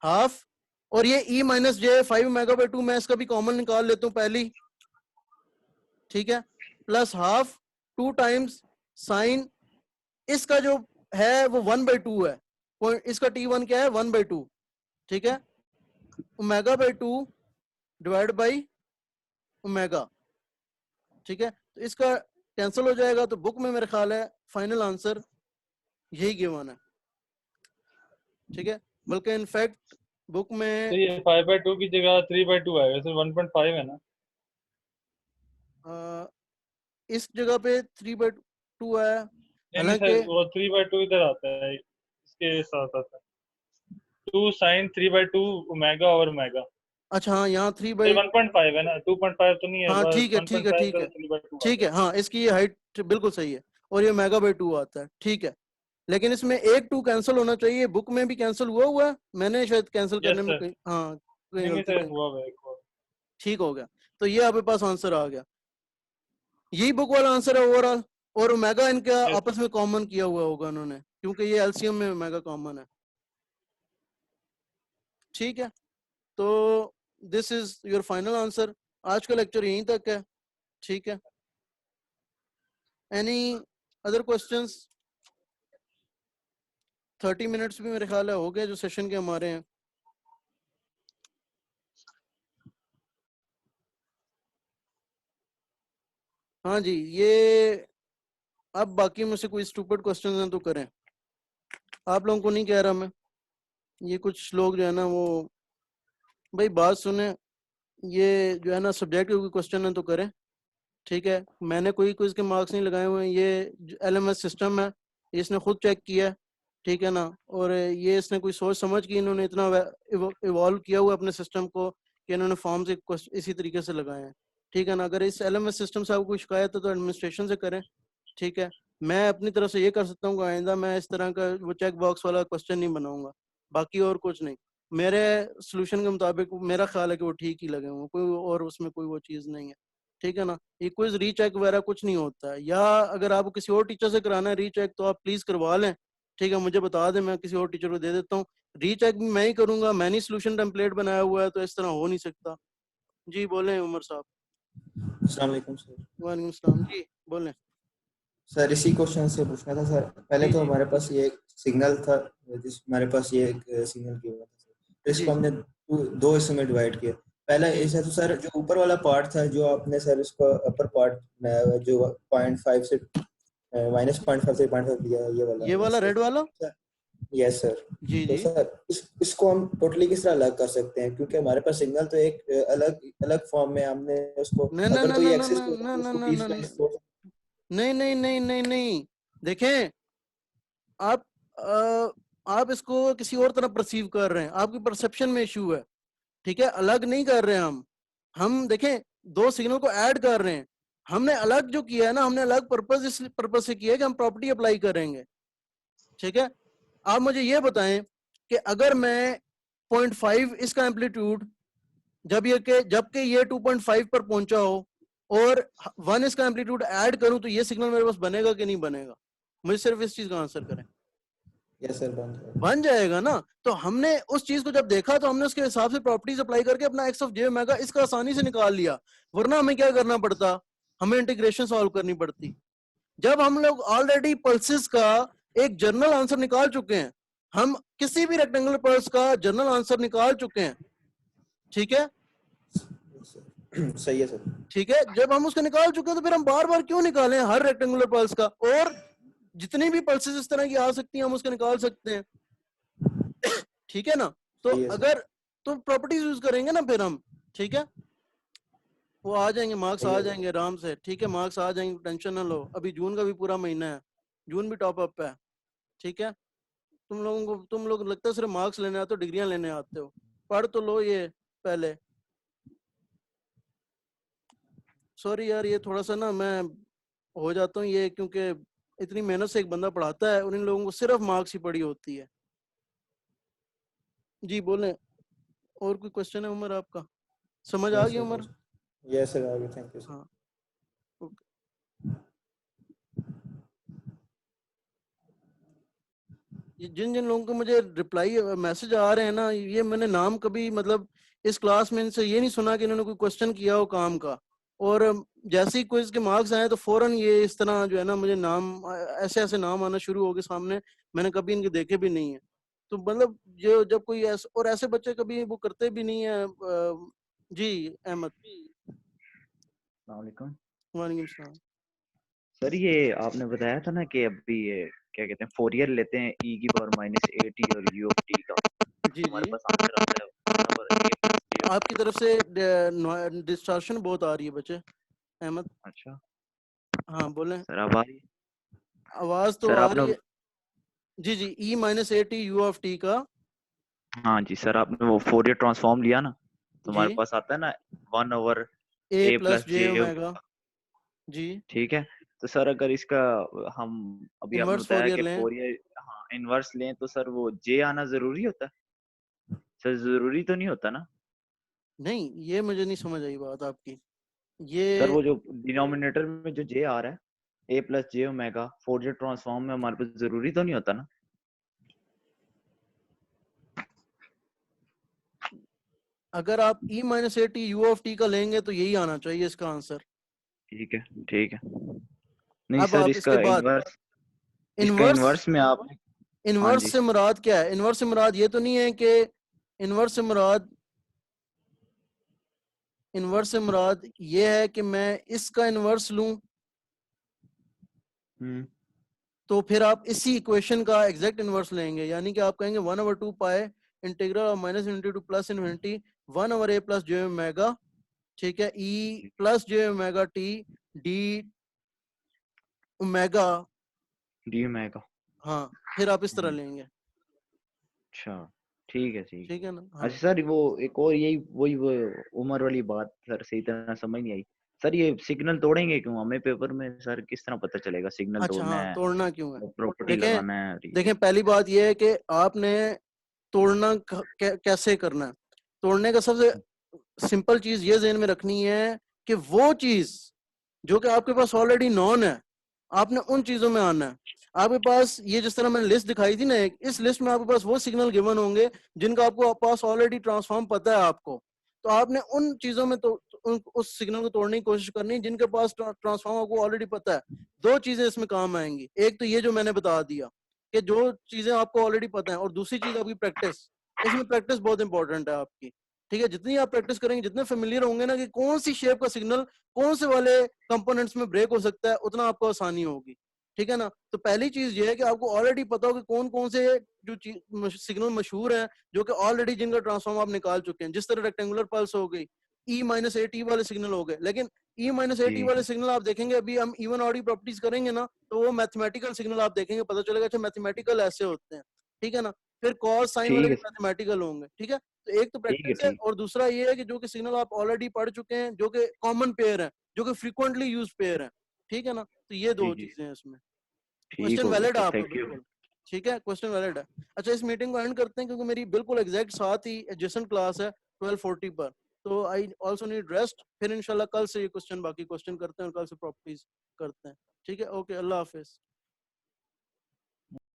हाफ, और ये e minus J 5 omega by 2, मैं इसका भी कॉमन निकाल लेता हूं पहली, ठीक है, प्लस हाफ 2 टाइम्स साइन, इसका जो है वो 1/2 है, इसका t1 क्या है 1/2, ठीक है, omega by 2 divide by omega, ठीक है। तो इसका कैंसिल हो जाएगा, तो बुक में मेरे ख्याल है फाइनल आंसर यही गिवन है, ठीक है। बल्कि इनफैक्ट बुक तो में ये 5/2 की जगह 3/2 आएगा सर, 1.5 है ना। इस जगह पे 3/2 है, नहीं हालांकि सर, वो 3/2 इधर आता है, इसके साथ आता है 2 sin 3/2 ओमेगा और ओमेगा। अच्छा हाँ, यहाँ 3 सर बाई 1.5 है ना, 2.5 तो नहीं है, हाँ बस ठीक है ठीक है 1.5 ठीक का है 3/2 आ ठीक है, गया। हाँ इसकी ये हाइट बिल्कुल सही है, और ये मेगा बाई 2 आता है, ठीक है। लेकिन इसमें एक 2 कैंसिल होना चाहिए, बुक में भी कैंसिल हुआ है, मैंने शायद कैंसिल करने यस में सर। कहीं, हाँ कहीं नहीं नहीं गलती सर, कर, हुआ है एक और। ठीक हो गया। तो ये आपके पास आंसर आ गया, यही बुक वाला आंसर है ओवरऑल, और ओमेगा इनका यस आपस में कॉमन किया हुआ होगा उन्होंने, क्योंकि ये एलसीएम में ओमेगा कॉमन है, ठीक है। तो this is your final answer. आज का लेक्चर यहीं तक है, ठीक है। Any other questions? 30 मिनट्स भी मेरे ख्याल है हो गए जो सेशन के हमारे हैं। हाँ जी, ये अब बाकी मुझसे कोई स्टूपिड क्वेश्चन हैं तो करें, आप लोगों को नहीं कह रहा मैं, ये कुछ लोग जो है ना वो, भाई बात सुने, ये जो है ना सब्जेक्ट के क्वेश्चन है तो करें, ठीक है। मैंने कोई क्विज के मार्क्स नहीं लगाए हुए हैं, ये LMS सिस्टम है, इसने खुद चेक किया है, ठीक है ना। और ये इसने कोई सोच समझ के इन्होंने इतना इवॉल्व किया हुआ अपने सिस्टम को कि इन्होंने फॉर्म्स इसी तरीके से लगाए हैं, ठीक है ना। अगर इस LMS सिस्टम से आपको कोई शिकायत है तो एडमिनिस्ट्रेशन से करें, ठीक है। मैं अपनी तरफ से ये कर सकता हूँ कि आइंदा मैं इस तरह का वो चेक बॉक्स वाला क्वेश्चन नहीं बनाऊंगा, बाकी और कुछ नहीं। मेरे सोल्यूशन के मुताबिक मेरा ख्याल है कि वो ठीक ही लगे हुए, कोई और उसमें कोई वो चीज़ नहीं है, ठीक है ना। ये क्विज रीचेक वगैरह कुछ नहीं होता है, या अगर आपको किसी और टीचर से कराना है रीचेक तो आप प्लीज करवा लें, ठीक है, मुझे बता दें, मैं किसी और टीचर को दे देता हूँ। रीचेक भी मैं ही करूंगा, मैंने ही सोल्यूशन टेम्पलेट बनाया हुआ है, तो इस तरह हो नहीं सकता। जी बोलें उमर साहब। अस्सलाम वालेकुम सर। वालेकुम सलाम, जी बोलें। सर इसी क्वेश्चन से पूछना था सर। पहले जी तो जी हमारे पास ये एक सिग्नल था, जिस हमारे पास ये एक सिग्नल किया हुआ था सर, तो जी इसको हमने दो हिस्सों में डिवाइड किया। पहला जी ऐसा तो सर, जो ऊपर वाला पार्ट था, जो आपने सर इसको अपर पार्ट जो 0.5 से -0.5 से 0.5 दिया, ये वाला ये वाला इसको रेड वाला, सर। Yes sir. जी तो जी। सर इसको हम टोटली किस तरह अलग कर सकते हैं, क्योंकि हमारे पास सिग्नल तो एक अलग अलग फॉर्म में हमने उसको, न न अगर न कोई न न एक्सेस न तो न उसको न पीस न वाइज न नहीं नहीं नहीं नहीं नहीं, देखें आप आप इसको किसी और तरह परसीव कर रहे हैं, आपकी परसेप्शन में इशू है, ठीक है। अलग नहीं कर रहे हैं हम देखें दो सिग्नल को ऐड कर रहे हैं। हमने अलग जो किया है ना, हमने अलग पर्पस इस पर्पस से किया है कि हम प्रॉपर्टी अप्लाई करेंगे, ठीक है। आप मुझे ये बताएं कि अगर मैं 0.5 इसका एम्पलीट्यूड जबकि ये 2.5 पर पहुंचा हो और 1 इसका एम्पलीट्यूड ऐड करूं तो ये सिग्नल मेरे पास बनेगा कि नहीं बनेगा? मुझे सिर्फ इस चीज का आंसर करें। यस सर, बन जाएगा ना। तो हमने उस चीज को जब देखा तो हमने उसके हिसाब से प्रॉपर्टीज अप्लाई करके अपना एक्स ऑफ जे ओमेगा इसका आसानी से निकाल लिया, वरना हमें क्या करना पड़ता, हमें इंटीग्रेशन सॉल्व करनी पड़ती। जब हम लोग ऑलरेडी पल्सेस का एक जनरल आंसर निकाल चुके हैं, हम किसी भी रेक्टेंगुलर पल्स का जनरल आंसर निकाल चुके हैं, ठीक है, सही है सर। ठीक है। जब हम उसको निकाल चुके हैं तो फिर हम बार बार क्यों निकालें हर रेक्टेंगुलर पल्स का, और जितनी भी पल्सेस इस तरह की आ सकती हैं हम उसको निकाल सकते हैं, ठीक है ना। तो सही है सर। अगर तो प्रॉपर्टीज यूज करेंगे ना फिर हम, ठीक है, वो आ जाएंगे, मार्क्स सही आ है। जाएंगे आराम से, ठीक है, मार्क्स आ जाएंगे, टेंशन ना लो। अभी जून का भी पूरा महीना है, जून भी टॉप अप है, ठीक है। तुम लोग लगता है सिर्फ मार्क्स लेने आते हो, डिग्रियां लेने आते हो, पढ़ तो लो ये पहले। सॉरी यार, ये थोड़ा सा ना मैं हो जाता हूँ ये, क्योंकि इतनी मेहनत से एक बंदा पढ़ाता है और इन लोगों को सिर्फ मार्क्स ही पड़ी होती है। जी बोलें, और कोई क्वेश्चन है उमर आपका? समझ आ गई उमर? यस सर, आगे थैंक यू सर। हाँ, ओके। जिन जिन लोगों को मुझे रिप्लाई मैसेज आ रहे हैं ना, ये मैंने नाम कभी मतलब इस क्लास में इनसे ये नहीं सुना कि इन्होंने कोई क्वेश्चन किया हो काम का, और जैसे ही क्विज के मार्क्स आए तो फौरन ये इस तरह जो है ना मुझे नाम ऐसे ऐसे नाम आना शुरू हो गए सामने, मैंने कभी इनके देखे भी नहीं है। तो मतलब जो जब कोई ऐसे और ऐसे बच्चे कभी वो करते भी नहीं है। जी अहमद। अस्सलामुअलैकुम वालेकुम सलाम। सर, ये आपने बताया था ना कि अभी ये क्या कहते हैं फोरियर लेते हैं e की पावर -at और u ऑफ t का, जी हमारे जी, पास आंसर आता है 1/a+j। आपकी तरफ से डिस्टॉर्शन बहुत आ रही है बच्चे। अहमद, अच्छा हाँ बोलें, सर, अब आ रही है? आवाज तो सर आ आपने, रही है। जी जी, e-at u ऑफ t का। हाँ जी सर, आपने वो फोरियर ट्रांसफॉर्म लिया ना, तो जी, हमारे पास आता है ना 1/a+j। a plus j omega. जी, ठीक है, तो सर अगर इसका हम अभी आपने इनवर्स बताया फोरियर कि लें। फोरियर, हाँ, इनवर्स लें तो सर वो j आना जरूरी होता है? सर जरूरी तो नहीं होता ना? नहीं, ये मुझे नहीं समझ आई बात आपकी। ये सर वो जो डिनोमिनेटर में जो j आ रहा है a+j ओमेगा, फोरियर ट्रांसफॉर्म में हमारे पास जरूरी तो नहीं होता ना? अगर आप e-at u ऑफ t का लेंगे तो यही आना चाहिए इसका आंसर। ठीक है, ठीक है। नहीं अब सर, आप इसके इसका बाद इनवर्स, इसका इनवर्स, इनवर्स में आप, हाँ इनवर्स जी, से मुराद क्या है? इनवर्स से मुराद ये तो नहीं है कि इनवर्स से मुराद, इनवर्स से मुराद ये है कि मैं इसका इनवर्स लूं, तो फिर आप इसी इक्वेशन का एग्जैक्ट इनवर्स लेंगे, यानी कि आप कहेंगे 1/2 pi integral of -∞ to plus infinity 1/a plus j omega, ठीक है, e plus j omega t d omega. D omega. हाँ, फिर आप इस तरह लेंगे, अच्छा, ठीक है, ठीक ठीक है। है ना। हाँ, अच्छा सर, वो एक और यही वही वो उम्र वाली बात सर सही तरह समझ नहीं आई। सर ये सिग्नल तोड़ेंगे क्यों? हमें पेपर में सर किस तरह पता चलेगा सिग्नल अच्छा, तोड़ना हाँ, है, तोड़ना क्यों है? प्रॉपर्टी देखें, लगाना है और ये? देखें, पहली बात यह है कि आपने तोड़ना कैसे करना है। तोड़ने का सबसे सिंपल चीज ये ज़हन में रखनी है कि वो चीज जो कि आपके पास ऑलरेडी नॉन है, आपने उन चीजों में आना है। आपके पास ये जिस तरह मैंने लिस्ट दिखाई थी ना एक, इस लिस्ट में आपके पास वो सिग्नल गिवन होंगे जिनका आपको पास ऑलरेडी ट्रांसफॉर्म पता है आपको, तो आपने उन चीजों में तो उस सिग्नल को तोड़ने की कोशिश करनी है जिनके पास ट्रांसफॉर्म आपको ऑलरेडी पता है। दो चीजें इसमें काम आएंगी, एक तो ये जो मैंने बता दिया कि जो चीजें आपको ऑलरेडी पता है, और दूसरी चीज आपकी प्रैक्टिस। इसमें प्रैक्टिस बहुत इंपॉर्टेंट है आपकी, ठीक है। जितनी आप प्रैक्टिस करेंगे, जितने फेमिलियर होंगे ना कि कौन सी शेप का सिग्नल कौन से वाले कंपोनेंट्स में ब्रेक हो सकता है, उतना आपको आसानी होगी, ठीक है ना। तो पहली चीज ये है कि आपको ऑलरेडी पता हो कि कौन कौन से जो सिग्नल मशहूर हैं जो कि ऑलरेडी जिनका ट्रांसफॉर्म आप निकाल चुके हैं। जिस तरह रेक्टेंगुलर पल्स हो गई, e-at वाले सिग्नल हो गए, लेकिन e-at जी वाले सिग्नल आप देखेंगे, अभी हम इवन ऑड प्रॉपर्टीज करेंगे ना, तो वो मैथमेटिकल सिग्नल आप देखेंगे, पता चलेगा अच्छा मैथमेटिकल ऐसे होते हैं, ठीक है ना। फिर कॉस साइन वाले ठीक भी है, मैथमेटिकल होंगे, ठीक है। तो एक तो ठीक है, प्रैक्टिस है, ठीक। और दूसरा ये है कि जो कि सिग्नल आप ऑलरेडी पढ़ चुके हैं, जो कि कॉमन पेयर है, जो कि फ्रीक्वेंटली यूज पेयर है, ठीक है ना। तो ये जी दो जी, चीजें हैं इसमें। ठीक क्वेश्चन हो गया वैलिड है सर, आपका थैंक यू। बिल्कुल, ठीक है, क्वेश्चन वैलिड है। अच्छा, इस मीटिंग को एंड करते हैं क्योंकि मेरी बिल्कुल एग्जैक्ट साथ ही एडजेसेंट क्लास है 12:40 पर, तो आई आल्सो नीड रेस्ट। फिर इंशाल्लाह कल से ये क्वेश्चन बाकी क्वेश्चन करते हैं और कल से प्रॉपर्टीज करते हैं, ठीक है। ओके, अल्लाह हाफिज।